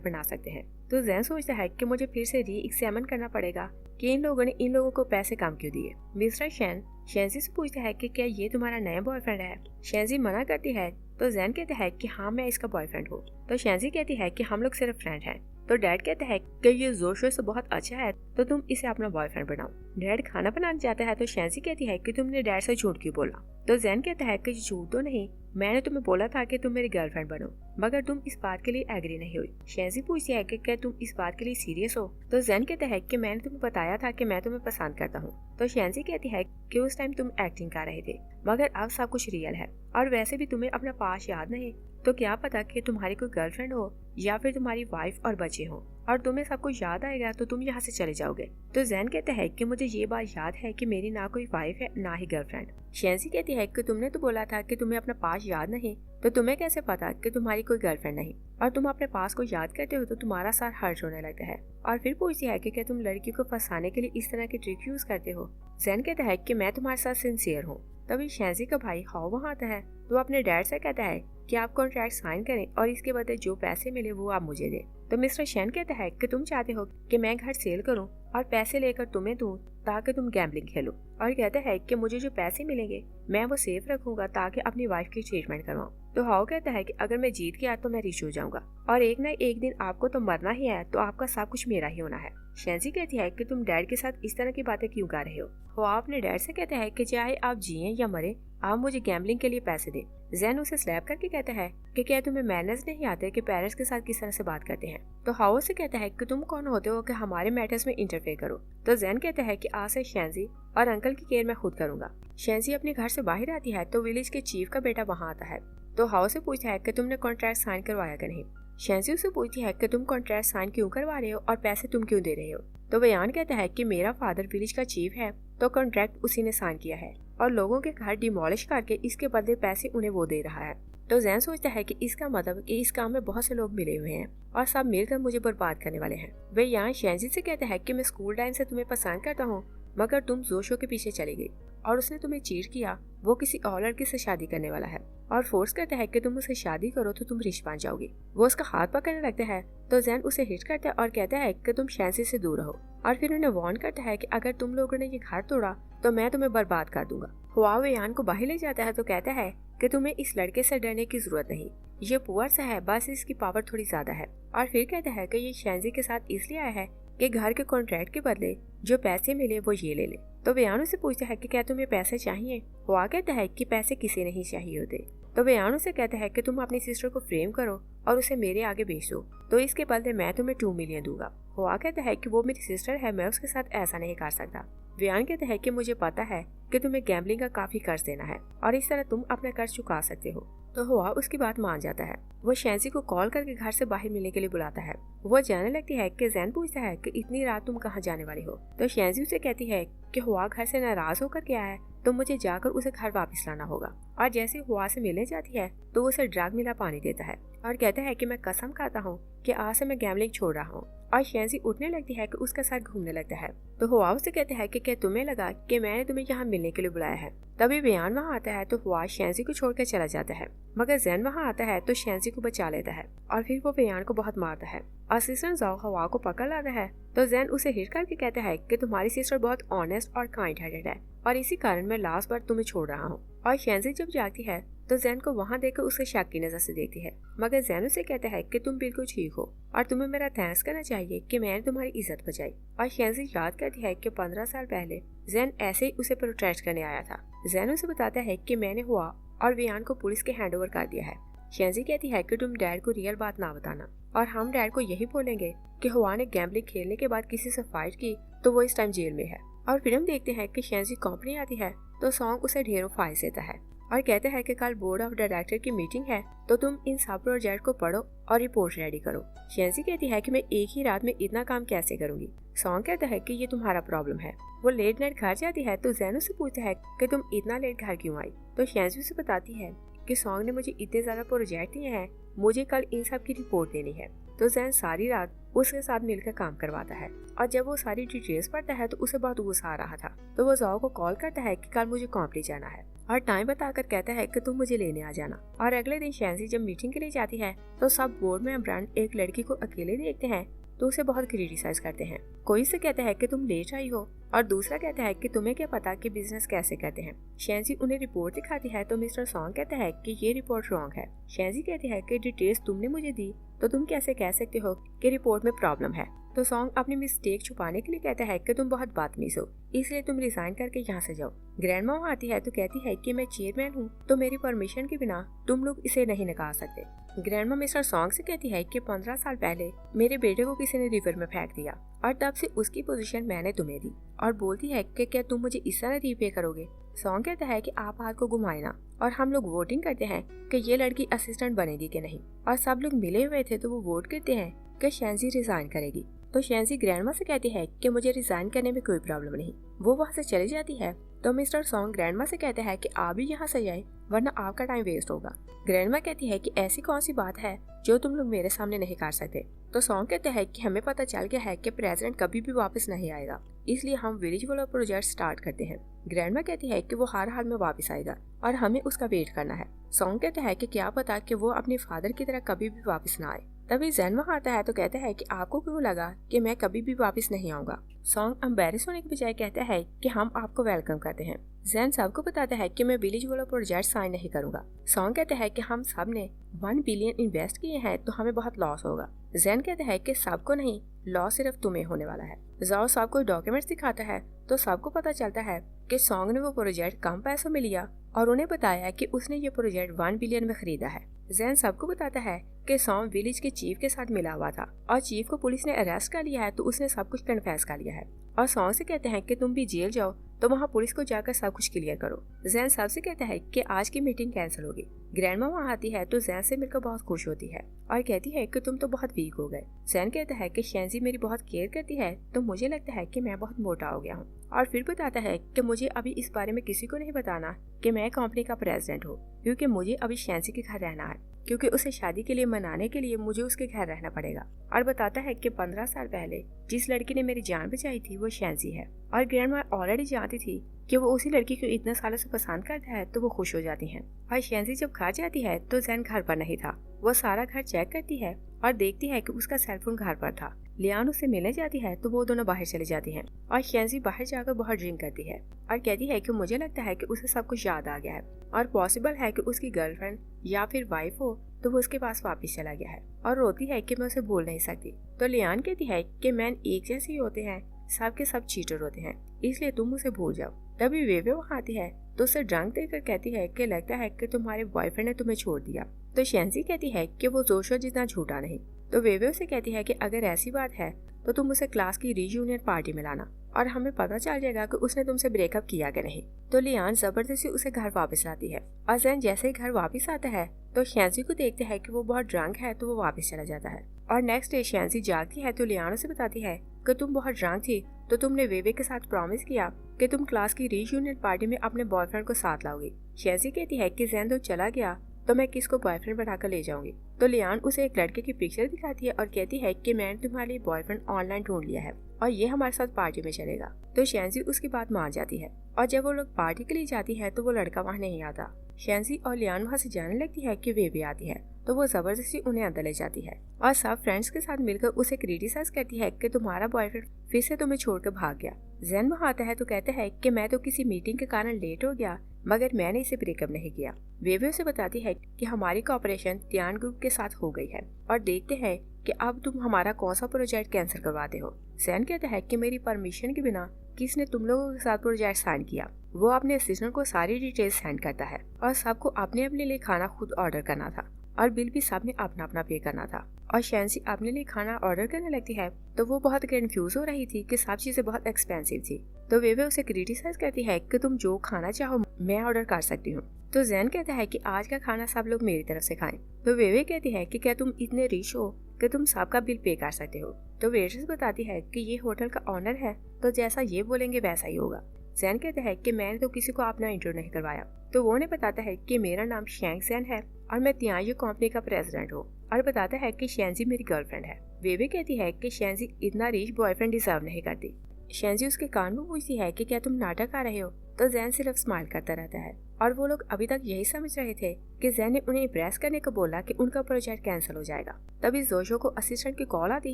बना सकते हैं। तो जैन सोचता है कि मुझे फिर से री एग्जामिन करना पड़ेगा कि इन लोगों ने इन लोगों को पैसे कम क्यों दिए। मिस्टर शैन शेंजी से पूछता है कि क्या ये तुम्हारा नया बॉयफ्रेंड है। शेंजी मना करती है तो जैन कहता है कि हाँ मैं इसका बॉयफ्रेंड हूँ। तो शेंजी कहती है कि हम लोग सिर्फ फ्रेंड हैं। तो डैड कहता है कि ये जोशो से बहुत अच्छा है तो तुम इसे अपना बॉयफ्रेंड बनाओ। डैड खाना बनाने जाता है तो शेंजी कहती है कि तुमने डैड से झूठ क्यों बोला। तो जैन कहता है कि झूठ तो नहीं, मैंने तुम्हें बोला था कि तुम मेरी गर्लफ्रेंड बनो, मगर तुम इस बात के लिए एग्री नहीं हुई। शेंजी पूछती है कि क्या तुम इस बात के लिए सीरियस हो। तो जैन कहता है कि मैंने तुम्हें बताया था कि मैं तुम्हें पसंद करता हूँ। तो शेंजी कहती है कि उस टाइम तुम एक्टिंग कर रहे थे, मगर अब सब कुछ रियल है और वैसे भी तुम्हें अपना पास्ट याद नहीं, तो क्या पता कि तुम्हारी कोई गर्लफ्रेंड हो या फिर तुम्हारी वाइफ और बच्चे हो और तुम्हें सब कुछ याद आएगा तो तुम यहाँ से चले जाओगे। तो जैन कहता है कि मुझे ये बात याद है कि मेरी ना कोई वाइफ है ना ही गर्लफ्रेंड। शेंजी कहती है कि तुमने तो बोला था कि तुम्हें अपना पास्ट याद नहीं, तो तुम्हें कैसे पता कि तुम्हारी कोई गर्लफ्रेंड नहीं, और तुम अपने पास्ट को याद करते हो तो तुम्हारा सर हर्ट होने लगता है। और फिर पूछती है कि क्या तुम लड़की को फंसाने के लिए इस तरह की ट्रिक यूज करते हो। जैन कहता है कि मैं तुम्हारे साथ सिंसियर हूँ। तभी शेंजी का भाई हाओ वहाँ आता है तो अपने डैड से कहता है कि आप कॉन्ट्रैक्ट साइन करें और इसके बदले जो पैसे मिले वो आप मुझे दे। तो मिस्टर शैन कहता है कि तुम चाहते हो कि मैं घर सेल करूं और पैसे लेकर तुम्हें दूं ताकि तुम गैम्बलिंग खेलो, और कहता है कि मुझे जो पैसे मिलेंगे मैं वो सेफ रखूंगा ताकि अपनी वाइफ की ट्रीटमेंट करवाऊं। तो हाओ कहता है कि अगर मैं जीत गया तो मैं रिच हो जाऊंगा और एक न एक दिन आपको तो मरना ही है, तो आपका सब कुछ मेरा ही होना है। शेंजी कहती है कि तुम डैड के साथ इस तरह की बातें क्यों कर रहे हो। वो अपने डैड से कहता है कि चाहे आप जिए या मरे आप मुझे गैम्बलिंग के लिए पैसे दें। जैन उसे स्लैप करके कहता है कि क्या तुम्हें मैनर्स नहीं आते कि पेरेंट्स के साथ किस तरह से बात करते हैं। तो हाओ से कहता है कि तुम कौन होते हो कि हमारे मैटर्स में इंटरफेयर करो। तो जैन कहता है कि आज से शेंजी और अंकल की केयर मैं खुद करूंगा। शेंजी अपने घर से बाहर आती है तो विलेज के चीफ का बेटा वहाँ आता है। तो हाओ से पूछता है कि तुमने कॉन्ट्रैक्ट साइन करवाया कि नहीं। शेंजी उसे पूछती है कि तुम कॉन्ट्रैक्ट साइन क्यों करवा रहे हो और पैसे तुम क्यों दे रहे हो। तो बयान कहता है कि मेरा फादर विलेज का चीफ है तो कॉन्ट्रैक्ट उसी ने साइन किया है और लोगों के घर डिमोलिश करके इसके बदले पैसे उन्हें वो दे रहा है। तो जैन सोचता है कि इसका मतलब कि इस काम में बहुत से लोग मिले हुए हैं और सब मिलकर मुझे बर्बाद करने वाले हैं। वे यहाँ शेंजी से कहता है कि मैं स्कूल टाइम से तुम्हें पसंद करता हूँ, मगर तुम जोशो के पीछे चली गई और उसने तुम्हें चीट किया। वो किसी और लड़के से शादी करने वाला है और फोर्स करता है कि तुम उसे शादी करो तो तुम रिच बन जाओगी। वो उसका हाथ पकड़ने लगता है तो जैन उसे हिट करता है और कहता है कि तुम शेंजी से दूर रहो, और फिर उन्हें वार्न करता है कि अगर तुम लोगों ने ये घर तोड़ा तो मैं तुम्हें बर्बाद कर दूंगा। हुआ यान को बाहर ले जाता है तो कहता है कि तुम्हें इस लड़के से डरने की जरूरत नहीं, ये पुअर सा है, बस इसकी पावर थोड़ी ज्यादा है। और फिर कहता है कि ये शेंजी के साथ इसलिए आया है कि घर के कॉन्ट्रैक्ट के बदले जो पैसे मिले वो ये ले ले। तो बयान से पूछता है कि क्या तुम्हें पैसे चाहिए। हुआ कहता है कि पैसे किसी नहीं चाहिए होते। तो बयान से कहता है कि तुम अपनी सिस्टर को फ्रेम करो और उसे मेरे आगे बेच दो, तो इसके बदले मैं तुम्हें 2 मिलियन दूंगा। हुआ कहता है कि वो मेरी सिस्टर है, मैं उसके साथ ऐसा नहीं कर सकता। बयान कहता है कि मुझे पता है कि तुम्हें गैम्बलिंग का काफी कर्ज देना है और इस तरह तुम अपना कर्ज चुका सकते हो। तो हुआ उसकी बात मान जाता है। वो शेंजी को कॉल करके घर से बाहर मिलने के लिए बुलाता है। वो जाने लगती है कि जैन पूछता है कि इतनी रात तुम कहाँ जाने वाली हो। तो शेंजी उसे कहती है कि हुआ घर से नाराज होकर के आया है तो मुझे जाकर उसे घर वापस लाना होगा। और जैसे हुआ से मिलने जाती है तो वो उसे ड्रग मिला पानी देता है और कहता है कि मैं कसम खाता हूँ कि आज से मैं गैम्बलिंग छोड़ रहा हूँ। और शेंजी उठने लगती है कि उसका सर घूमने लगता है। तो हुआ उसे कहता है कि क्या तुम्हें लगा कि मैंने तुम्हें यहाँ मिलने के लिए बुलाया है। तभी बयान वहाँ आता है तो हुआ शेंजी को छोड़कर चला जाता है, मगर जैन वहाँ आता है तो शेंजी को बचा लेता है और फिर वो बयान को बहुत मारता है। असिस्टेंट जाओ हवा को पकड़ लाता है तो जैन उसे हिट करके कहता है कि तुम्हारी सिस्टर बहुत ऑनेस्ट और काइंड हार्टेड है और इसी कारण मैं लास्ट बार तुम्हें छोड़ रहा हूँ। और शेंजी जब जाती है तो जैन को वहाँ देखकर उसे शक की नजर से देखती है, मगर जैन उसे कहता है कि तुम बिल्कुल ठीक हो और तुम्हें मेरा थैंक्स करना चाहिए कि मैंने तुम्हारी इज्जत बचाई। और शेंजी याद करती है कि 15 साल पहले जैन ऐसे ही उसे प्रोटेक्ट करने आया था। जैन उसे बताता है कि मैंने हुआ और बयान को पुलिस के हैंडओवर कर दिया है। शेंजी कहती है कि तुम डैड को रियल बात ना बताना और हम डैड को यही बोलेंगे कि हुआ ने गैम्बलिंग खेलने के बाद किसी से फाइट की तो वो इस टाइम जेल में है। और फिर हम देखते हैं कि शेंजी कंपनी आती है तो सॉन्ग उसे ढेरों फाइल्स देता है। और कहता है कि कल बोर्ड ऑफ डायरेक्टर की मीटिंग है, तो तुम इन सब प्रोजेक्ट को पढ़ो और रिपोर्ट रेडी करो। शैंसी कहती है कि मैं एक ही रात में इतना काम कैसे करूंगी। सॉन्ग कहता है कि ये तुम्हारा प्रॉब्लम है। वो लेट नाइट घर जाती है तो जैन उससे पूछता है कि तुम इतना लेट घर क्यों आई। तो शैंसी उसे बताती है कि सॉन्ग ने मुझे इतने ज्यादा प्रोजेक्ट दिए हैं, मुझे कल इन सब की रिपोर्ट देनी है। तो जैन सारी रात उसके साथ मिलकर काम करवाता है और जब वो सारी डिटेल्स पढ़ता है तो उसे बहुत गुस्सा आ रहा था। तो वो जाओ को कॉल करता है कि कल मुझे कंपनी जाना है और टाइम बताकर कहता है कि तुम मुझे लेने आ जाना। और अगले दिन शैंसी जब मीटिंग के लिए जाती है तो सब बोर्ड मेंबर एक लड़की को अकेले देखते हैं तो उसे बहुत क्रिटिसाइज करते हैं। कोई से कहता है कि तुम लेट आई हो और दूसरा कहता है कि तुम्हें क्या पता कि बिजनेस कैसे करते हैं। शैंसी उन्हें रिपोर्ट दिखाती है तो मिस्टर सॉन्ग कहता है कि ये रिपोर्ट रॉन्ग है। शैंसी कहती है कि डिटेल्स तुमने मुझे दी तो तुम कैसे कह सकते हो कि रिपोर्ट में प्रॉब्लम है। तो सॉन्ग अपनी मिस्टेक छुपाने के लिए कहता है कि तुम बहुत बदतमीज हो, इसलिए तुम रिजाइन करके यहाँ से जाओ। ग्रैंडमा आती है तो कहती है कि मैं चेयरमैन हूँ तो मेरी परमिशन के बिना तुम लोग इसे नहीं निकाल सकते। ग्रैंडमा मिस्टर सॉन्ग से कहती है कि 15 साल पहले मेरे बेटे को किसी ने रिवर में फेंक दिया और तब से उसकी पोजीशन मैंने तुम्हें दी, और बोलती है कि क्या तुम मुझे इस तरह रीपे करोगे। सॉन्ग कहता है कि आप हाथ को घुमाए ना, और हम लोग वोटिंग करते हैं कि ये लड़की असिस्टेंट बनेगी कि नहीं, और सब लोग मिले हुए थे तो वो वोट करते हैं कि शैंसी रिजाइन करेगी। तो शैंसी ग्रैंडमा से कहती है कि मुझे रिजाइन करने में कोई प्रॉब्लम नहीं। वो वहाँ से चली जाती है तो मिस्टर सॉन्ग ग्रैंडमा से कहते हैं कि आप भी यहाँ से जाए वरना आपका टाइम वेस्ट होगा। ग्रैंडमा कहती है कि ऐसी कौन सी बात है जो तुम लोग मेरे सामने नहीं कर सकते। तो सॉन्ग कहते हैं कि हमें पता चल गया है कि प्रेसिडेंट कभी भी वापस नहीं आएगा, इसलिए हम विलेज वाला प्रोजेक्ट स्टार्ट करते हैं। ग्रैंडमा कहती है कि वो हर हाल में वापस आएगा और हमें उसका वेट करना है। सॉन्ग कहता है कि क्या पता कि वो अपने फादर की तरह कभी भी वापस ना आए। तभी जैन वहाँ आता है तो कहता है कि आपको क्यों लगा कि मैं कभी भी वापस नहीं आऊंगा। सॉन्ग एम्बैरेस होने के बजाय कहता है कि हम आपको वेलकम करते हैं। जैन सबको बताता है कि मैं विलेज वाला प्रोजेक्ट साइन नहीं करूंगा। सॉन्ग कहता है कि हम सब ने 1 बिलियन इन्वेस्ट किए हैं तो हमें बहुत लॉस होगा। जैन कहता है कि सबको नहीं, लॉस सिर्फ तुम्हें होने वाला है। जाओ सबको डॉक्यूमेंट्स दिखाता है तो सबको पता चलता है कि सॉन्ग ने वो प्रोजेक्ट कम पैसों में लिया और उन्हें बताया कि उसने ये प्रोजेक्ट 1 बिलियन में खरीदा है। जैन सबको बताता है कि सॉन्ग विलेज के चीफ के साथ मिला हुआ था और चीफ को पुलिस ने अरेस्ट कर लिया है तो उसने सब कुछ कन्फेस कर लिया है। और सॉन्ग से कहते हैं कि तुम भी जेल जाओ तो वहाँ पुलिस को जाकर सब कुछ क्लियर करो। जैन सबसे कहता है कि आज की मीटिंग कैंसिल होगी। ग्रैंडमा वहाँ आती है तो जैन से मिलकर बहुत खुश होती है और कहती है कि तुम तो बहुत वीक हो गए। जैन कहता है कि शैंसी मेरी बहुत केयर करती है तो मुझे लगता है कि मैं बहुत मोटा हो गया हूँ, और फिर बताता है कि मुझे अभी इस बारे में किसी को नहीं बताना कि मैं कंपनी का प्रेसिडेंट हूँ, क्योंकि मुझे अभी शैंसी के घर रहना है, क्योंकि उसे शादी के लिए मनाने के लिए मुझे उसके घर रहना पड़ेगा। और बताता है कि 15 साल पहले जिस लड़की ने मेरी जान बचाई थी वो शैंसी है, और ग्रैंडमा ऑलरेडी जानती थी कि वो उसी लड़की को इतने सालों से पसंद करता है तो वो खुश हो जाती हैं। और शैंसी जब घर जाती है तो जैन घर पर नहीं था। वो सारा घर चेक करती है और देखती है कि उसका सेलफोन घर पर था। लियान उससे मिलने जाती है तो वो दोनों बाहर चले जाती हैं और शैंसी बाहर जाकर बहुत ड्रिंक करती है और कहती है कि मुझे लगता है कि उसे सब कुछ याद आ गया है और पॉसिबल है कि उसकी गर्लफ्रेंड या फिर वाइफ हो तो वो उसके पास वापस चला गया है, और रोती है कि मैं उसे भूल नहीं सकती। तो लियान कहती है कि मैन एक जैसे ही होते हैं, सब के सब चीटर होते हैं, इसलिए तुम उसे भूल जाओ। तभी वेवे वहाँ आती है तो उसे ड्रंक देखकर कहती है कि लगता है कि तुम्हारे बॉयफ्रेंड ने तुम्हें छोड़ दिया। तो शैंसी कहती है कि वो जोशो जितना झूठा नहीं। तो वेवे उसे कहती है कि अगर ऐसी बात है तो तुम उसे क्लास की रीयूनियन पार्टी में लाना और हमें पता चल जाएगा कि उसने तुमसे ब्रेकअप किया कि नहीं। तो लियान जबरदस्ती उसे घर वापस लाती है और जैन जैसे ही घर वापस आता है तो शैंसी को देखते है कि वो बहुत ड्रंक है तो वो वापस चला जाता है। और नेक्स्ट डे शैंसी जागती है तो लियान उसे बताती है कि तुम बहुत ड्रंक थी तो तुमने वेवे के साथ प्रॉमिस किया कि तुम क्लास की रीयूनियन पार्टी में अपने बॉयफ्रेंड को साथ लाओगी। शैंसी कहती है कि जैन तो चला गया तो मैं किसको बॉयफ्रेंड बनाकर ले जाऊंगी। तो लियान उसे एक लड़के की पिक्चर दिखाती है और कहती है कि मैंने तुम्हारे लिए बॉयफ्रेंड ऑनलाइन ढूंढ लिया है और ये हमारे साथ पार्टी में चलेगा। तो शैंसी उसकी बात मान जाती है और जब वो लोग पार्टी के लिए जाती है तो वो लड़का वहाँ नहीं आता। शैंसी और लियान वहाँ से जाने लगती है कि वे भी आती है तो वो जबरदस्ती उन्हें अंदर ले जाती है और सब फ्रेंड्स के साथ मिलकर उसे क्रिटिसाइज करती है कि तुम्हारा बॉयफ्रेंड फिर से तुम्हें छोड़कर भाग गया। जैन वहाँ आता है तो कहता है कि मैं तो किसी मीटिंग के कारण लेट हो गया मगर मैंने इसे ब्रेकअप नहीं किया। वेवे उसे बताती है कि हमारी कोऑपरेशन त्यान ग्रुप के साथ हो गई है और देखते हैं कि अब तुम हमारा कौन सा प्रोजेक्ट कैंसिल करवाते हो। जैन कहता है कि मेरी परमिशन के बिना किसने तुम लोगों के साथ प्रोजेक्ट साइन किया। वो अपने असिस्टेंट को सारी डिटेल्स सेंड करता है और सबको अपने अपने लिए खाना खुद ऑर्डर करना था और बिल भी सबने अपना अपना पे करना था। और शैंसी अपने लिए खाना ऑर्डर करने लगती है तो वो बहुत कंफ्यूज हो रही थी कि सब चीजें बहुत एक्सपेंसिव थी। तो वेवे उसे क्रिटिसाइज करती है कि तुम जो खाना चाहो मैं ऑर्डर कर सकती हूँ। तो जैन कहता है कि आज का खाना सब लोग मेरी तरफ से खाएं। तो वेवे कहती है कि क्या तुम इतने रिच हो कि तुम सबका बिल पे कर सकते हो। तो वेट्रेस बताती है कि ये होटल का ऑनर है, तो जैसा ये बोलेंगे वैसा ही होगा। जैन कहता है कि मैंने तो किसी को अपना इंट्रो नहीं करवाया। तो वो उन्हें बताता है कि मेरा नाम शेंग जैन है और मैं तियानजी कंपनी का प्रेसिडेंट हूँ, और बताता है कि शेंजी मेरी गर्लफ्रेंड है। वेवे कहती है कि शेंजी इतना रिच बॉयफ्रेंड डिजर्व नहीं करती। शेंजी उसके कान में पूछती है कि क्या तुम नाटक कर रहे हो। तो जैन सिर्फ स्माइल करता रहता है, और वो लोग अभी तक यही समझ रहे थे कि जैन ने उन्हें इम्प्रेस करने को बोला कि उनका प्रोजेक्ट कैंसिल हो जाएगा। तभी जोशो को असिस्टेंट की कॉल आती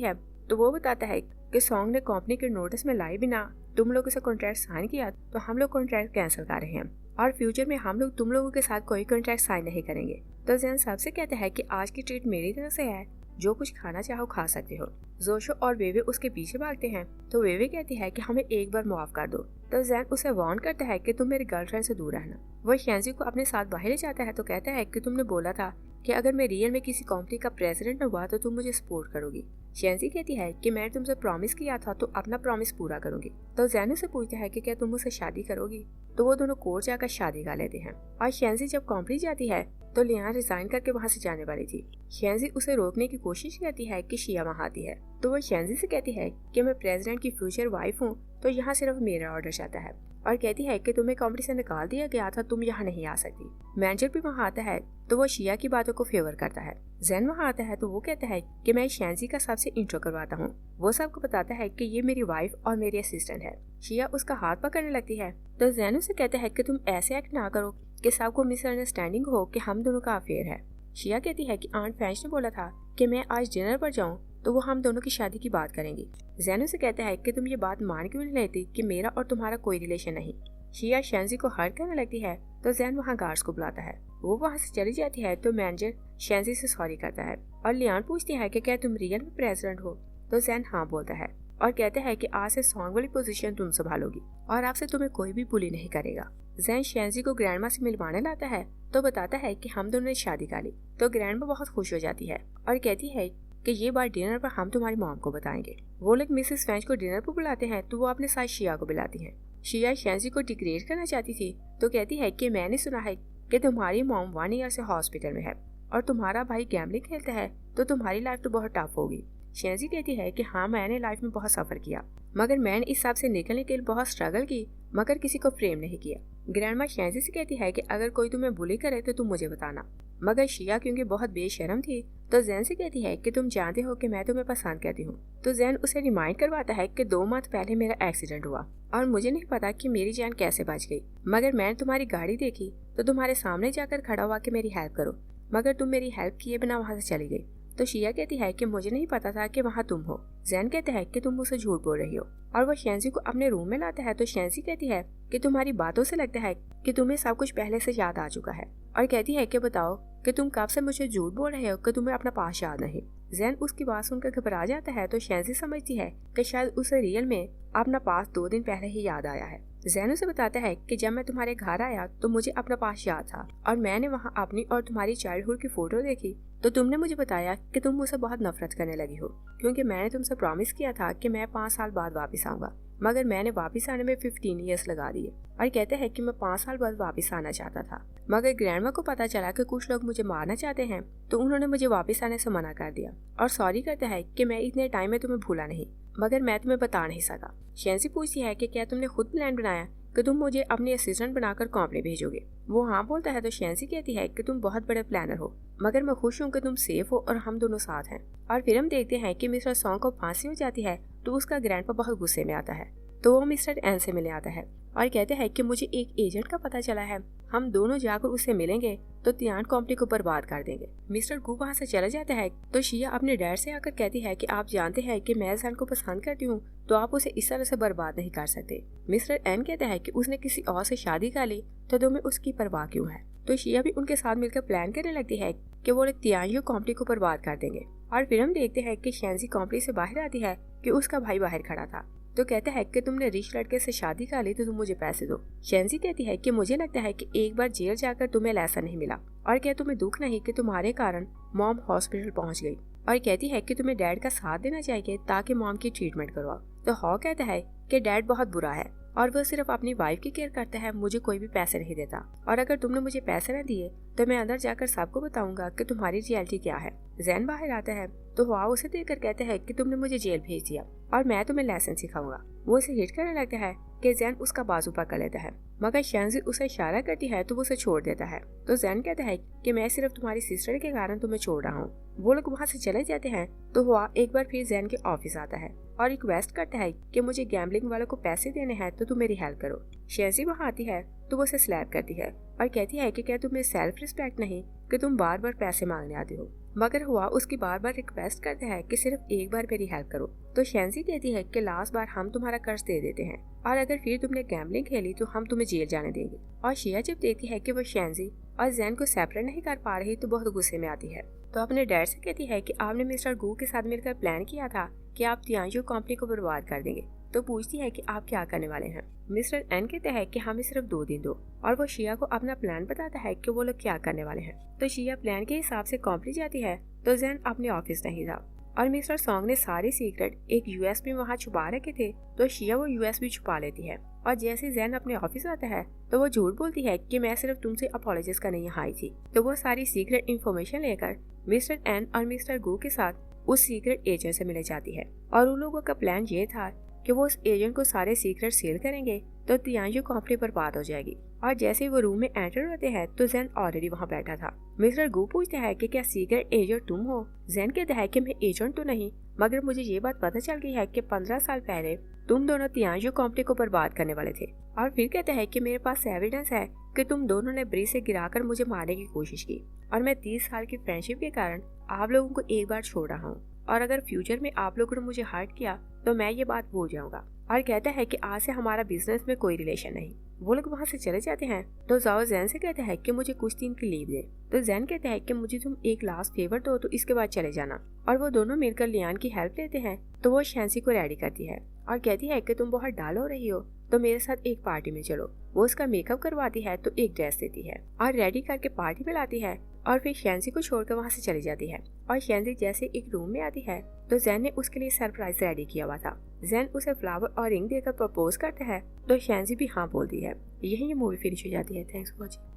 है। तो वो बताता है कि सॉन्ग ने कंपनी के नोटिस में लाए बिना तुम लोगों से कॉन्ट्रैक्ट साइन किया, तो हम लोग कॉन्ट्रैक्ट कैंसिल कर रहे हैं और फ्यूचर में हम लोग तुम लोगों के साथ कोई कॉन्ट्रैक्ट साइन नहीं करेंगे। तो जैन सबसे कहता है कि आज की ट्रीट मेरी तरफ से है, जो कुछ खाना चाहो खा सकते हो। जोशो और वेवे उसके पीछे भागते हैं। तो वेवे कहती है कि हमें एक बार माफ कर दो। तो जैन उसे वार्न करता है कि तुम मेरी गर्लफ्रेंड से दूर रहना। वो शेंजी को अपने साथ बाहर ले जाता है। तो कहता है कि तुमने बोला था कि अगर मैं रियल में किसी कंपनी का प्रेसिडेंट हुआ तो तुम मुझे सपोर्ट करोगी। शेंजी कहती है कि मैंने तुमसे प्रॉमिस किया था तो अपना प्रॉमिस पूरा करूंगी। तो जैन उसे पूछता है कि क्या तुम मुझसे शादी करोगी। तो वो दोनों कोर्ट जाकर शादी कर लेते हैं। और शेंजी जब कंपनी जाती है तो लियान रिजाइन करके वहाँ से जाने वाली थी। शेंजी उसे रोकने की कोशिश करती है कि शिया वहाँ आती है। तो वो शेंजी से कहती है कि मैं प्रेसिडेंट की फ्यूचर वाइफ हूँ, तो यहाँ सिर्फ मेरा ऑर्डर चाहता है, और कहती है कि तुम्हें कंपनी से निकाल दिया गया था, तुम यहाँ नहीं आ सकती। मैनेजर भी वहाँ आता है तो वो शिया की बातों को फेवर करता है। जैन वहाँ आता है तो वो कहता है कि मैं शेंजी का सबसे इंट्रो करवाता हूँ। वो सबको बताता है कि ये मेरी वाइफ और मेरी असिस्टेंट है। शिया उसका हाथ पकड़ने लगती है। तो जैन उसे कहता है कि तुम ऐसे एक्ट ना करो कि सबको मिसअंडरस्टैंडिंग हो कि हम दोनों का अफेयर है। शिया कहती है कि आंट फैंच ने बोला था कि मैं आज डिनर पर जाऊं तो वो हम दोनों की शादी की बात करेंगी। जैन उसे कहता है कि तुम ये बात मान क्यों नहीं लेती कि मेरा और तुम्हारा कोई रिलेशन नहीं। शिया शेंजी को हर्ट करने लगती है। तो जैन वहाँ गार्ड्स को बुलाता है। वो वहाँ से चली जाती है। तो मैनेजर शेंजी से सॉरी करता है और लियान पूछती है कि क्या तुम रियल में प्रेसिडेंट हो। तो जैन हाँ बोलता है और कहता है कि आज से सॉन्ग वाली पोजीशन तुम संभालोगी और आपसे तुम्हें कोई भी बुली नहीं करेगा। जैन शेंजी को ग्रैंडमा से मिलवाने लाता है तो बताता है कि हम दोनों ने शादी कर ली। तो ग्रैंडमा बहुत खुश हो जाती है और कहती है कि ये बात डिनर पर हम तुम्हारी मॉम को बताएंगे। वो लोग मिसेस फेंच को डिनर पर बुलाते हैं तो वो अपने साथ शिया को बुलाती है। शिया शेंजी को डिग्रेड करना चाहती थी तो कहती है कि मैंने सुना है कि तुम्हारी मॉम 1 ईयर से हॉस्पिटल में है और तुम्हारा भाई गैम्बलिंग खेलता है, तो तुम्हारी लाइफ तो बहुत टफ होगी। शेंजी कहती है कि हाँ, मैंने लाइफ में बहुत सफर किया, मगर मैंने इस सब से निकलने के लिए बहुत स्ट्रगल की, मगर किसी को फ्रेम नहीं किया। ग्रैंडमा शेंजी से कहती है कि अगर कोई तुम्हें बुली करे तो तुम मुझे बताना, मगर शिया क्योंकि बहुत बेशर्म थी तो जैन से कहती है कि तुम जानते हो कि मैं तुम्हें पसंद करती हूँ। तो जैन उसे रिमाइंड करवाता है कि 2 मंथ पहले मेरा एक्सीडेंट हुआ और मुझे नहीं पता कि मेरी जान कैसे बच गई, मगर मैंने तुम्हारी गाड़ी देखी तो तुम्हारे सामने जाकर खड़ा हुआ कि मेरी हेल्प करो, मगर तुम मेरी हेल्प किए बिना वहाँ से चली गई। तो शिया कहती है कि मुझे नहीं पता था कि वहाँ तुम हो। जैन कहता है कि तुम मुझसे झूठ बोल रही हो और वह शेंजी को अपने रूम में लाता है। तो शेंजी कहती है कि तुम्हारी बातों से लगता है कि तुम्हें सब कुछ पहले से याद आ चुका है, और कहती है कि बताओ कि तुम कब से मुझे झूठ बोल रहे हो कि तुम्हें अपना पास याद नहीं। जैन उसकी बात सुनकर घबरा जाता है। तो शेंजी समझती है कि शायद उसे रियल में अपना पास 2 दिन पहले ही याद आया है। जैन उसे बताता है कि जब मैं तुम्हारे घर आया तो मुझे अपना पास याद था और मैंने वहाँ अपनी और तुम्हारी चाइल्डहुड की फोटो देखी तो तुमने मुझे बताया कि तुम मुझसे बहुत नफरत करने लगी हो, क्योंकि मैंने तुमसे प्रॉमिस किया था कि मैं 5 साल बाद वापस आऊंगा, मगर मैंने वापस आने में 15 ईयर्स लगा दिए। और कहते हैं कि मैं 5 साल बाद वापस आना चाहता था, मगर ग्रैंडमा को पता चला कि कुछ लोग मुझे मारना चाहते हैं तो उन्होंने मुझे वापस आने से मना कर दिया। और सॉरी कहता है कि मैं इतने टाइम में तुम्हें भूला नहीं, मगर मैं तुम्हें बता नहीं सका। शेंजी पूछती है कि क्या तुमने खुद प्लान बनाया कि तुम मुझे अपनी असिस्टेंट बनाकर कंपनी भेजोगे। वो हाँ बोलता है। तो शेंजी कहती है कि तुम बहुत बड़े प्लानर हो, मगर मैं खुश हूँ कि तुम सेफ हो और हम दोनों साथ हैं। और फिर हम देखते हैं कि मिस्टर सॉन्ग को फांसी हो जाती है तो उसका ग्रैंडपा बहुत गुस्से में आता है। तो वो मिस्टर एन से मिलने आता है और कहते हैं कि मुझे एक एजेंट का पता चला है, हम दोनों जाकर उससे मिलेंगे तो तियान कंपनी को बर्बाद कर देंगे। मिस्टर गु वहाँ से चला जाता है। तो शिया अपने डैड से आकर कहती है कि आप जानते हैं कि मैं जैन को पसंद करती हूँ, तो आप उसे इस तरह से बर्बाद नहीं कर सकते। मिस्टर एन कहता है कि उसने किसी और से शादी कर ली तो तुम्हें उसकी परवाह क्यों है। तो शिया भी उनके साथ मिलकर प्लान करने लगती है कि वो तियान कंपनी को बर्बाद कर देंगे। और फिर हम देखते हैं कि शेंजी कंपनी से बाहर आती है कि उसका भाई बाहर खड़ा था। तो कहता है कि तुमने रिच लड़के से शादी कर ली तो तुम मुझे पैसे दो। शेंजी कहती है कि मुझे लगता है कि एक बार जेल जाकर तुम्हें लाइसेंस नहीं मिला, और क्या तुम्हें दुख नहीं कि तुम्हारे कारण मॉम हॉस्पिटल पहुंच गई। और कहती है कि तुम्हें डैड का साथ देना चाहिए ताकि मॉम की ट्रीटमेंट करवाओ। तो हॉ कहता है कि डैड बहुत बुरा है और वो सिर्फ अपनी वाइफ की केयर करता है, मुझे कोई भी पैसे नहीं देता, और अगर तुमने मुझे पैसे न दिए तो मैं अंदर जाकर सबको बताऊंगा कि तुम्हारी रियलिटी क्या है। जैन बाहर आता है तो हुआ उसे देखकर कहता है कि तुमने मुझे जेल भेज दिया और मैं तुम्हें लेसन सिखाऊंगा। वो उसे हिट करने लगता है कि जैन उसका बाजू पकड़ लेता है, मगर शेंजी उसे इशारा करती है तो वो उसे छोड़ देता है। तो जैन कहता है कि मैं सिर्फ तुम्हारी सिस्टर के कारण तुम्हें छोड़ रहा हूँ। वो लोग वहाँ से चले जाते हैं तो हुआ एक बार फिर जैन के ऑफिस आता है और रिक्वेस्ट करता है कि मुझे गैम्बलिंग वालों को पैसे देने हैं तो तुम मेरी हेल्प करो। शेंजी वहाँ आती है तो वो उसे स्लैप करती है और कहती है कि क्या तुम्हें सेल्फ रिस्पेक्ट नहीं कि तुम बार बार पैसे मांगने आते हो। मगर हुआ उसकी बार बार रिक्वेस्ट करता है कि सिर्फ एक बार मेरी हेल्प करो। तो शेंजी कहती है कि लास्ट बार हम तुम्हारा कर्ज दे देते हैं और अगर फिर तुमने गैम्बलिंग खेली तो हम तुम्हें जेल जाने देंगे। और शिया जब देखती है कि वो शेंजी और जैन को सेपरेट नहीं कर पा रही तो बहुत गुस्से में आती है। तो अपने डैड से कहती है कि आपने मिस्टर गू के साथ मिलकर प्लान किया था कि आप तियांजू कंपनी को बर्बाद कर देंगे। तो पूछती है कि आप क्या करने वाले हैं। मिस्टर एन कहते हैं कि हमें सिर्फ 2 दिन दो, और वो शिया को अपना प्लान बताता है कि वो लोग क्या करने वाले हैं। तो शिया प्लान के हिसाब से कंपनी जाती है तो जैन अपने ऑफिस नहीं था और मिस्टर सॉन्ग ने सारे सीक्रेट एक यूएसबी वहाँ छुपा रखे थे। तो शिया वो यूएसबी छुपा लेती है और जैसे जैन अपने ऑफिस आता है तो वो झूठ बोलती है कि मैं सिर्फ तुमसे अपॉलोजिस करने यहाँ आई थी। तो वो सारी सीक्रेट इन्फॉर्मेशन लेकर मिस्टर एन और मिस्टर गू के साथ उस सीक्रेट एजेंट से मिले जाती है और उन लोगों का प्लान ये था कि वो उस एजेंट को सारे सीक्रेट सेल करेंगे तो तियांजू कंपनी बर्बाद हो जाएगी। और जैसे वो रूम में एंटर होते हैं तो जैन ऑलरेडी वहाँ बैठा था। मिस्टर गू पूछते हैं कि क्या सीक्रेट एजेंट तुम हो। जैन कहता है कि मैं एजेंट तो नहीं, मगर मुझे ये बात पता चल गई है कि 15 साल पहले तुम दोनों तियांजू कंपनी को बर्बाद करने वाले थे। और फिर कहता है कि मेरे पास एविडेंस है कि तुम दोनों ने ब्रिज से गिराकर मुझे मारने की कोशिश की और मैं 30 साल की फ्रेंडशिप के कारण आप लोगों को एक बार छोड़ रहा हूँ और अगर फ्यूचर में आप लोगों ने मुझे हर्ट किया तो मैं ये बात भूल जाऊंगा। और कहता है कि आज से हमारा बिजनेस में कोई रिलेशन नहीं। वो लोग वहाँ से चले जाते हैं तो जाओ जैन से कहता है कि मुझे कुछ दिन की लीव दे। तो जैन कहता है कि मुझे तुम एक लास्ट फेवर दो तो इसके बाद चले जाना। और वो दोनों मिलकर लियान की हेल्प लेते हैं तो वो शेंसी को रेडी करती है और कहती है कि तुम बहुत डाल हो रही हो तो मेरे साथ एक पार्टी में चलो। वो उसका मेकअप करवाती है तो एक ड्रेस देती है और रेडी करके पार्टी में लाती है और फिर शेंसी को छोड़कर वहाँ से चली जाती है। और शेंसी जैसे एक रूम में आती है तो जैन ने उसके लिए सरप्राइज रेडी किया हुआ था। जैन उसे फ्लावर और रिंग देकर प्रपोज करता है तो शेंसी भी हाँ बोलती है। यही ये मूवी फिनिश हो जाती है। Thanks for watching.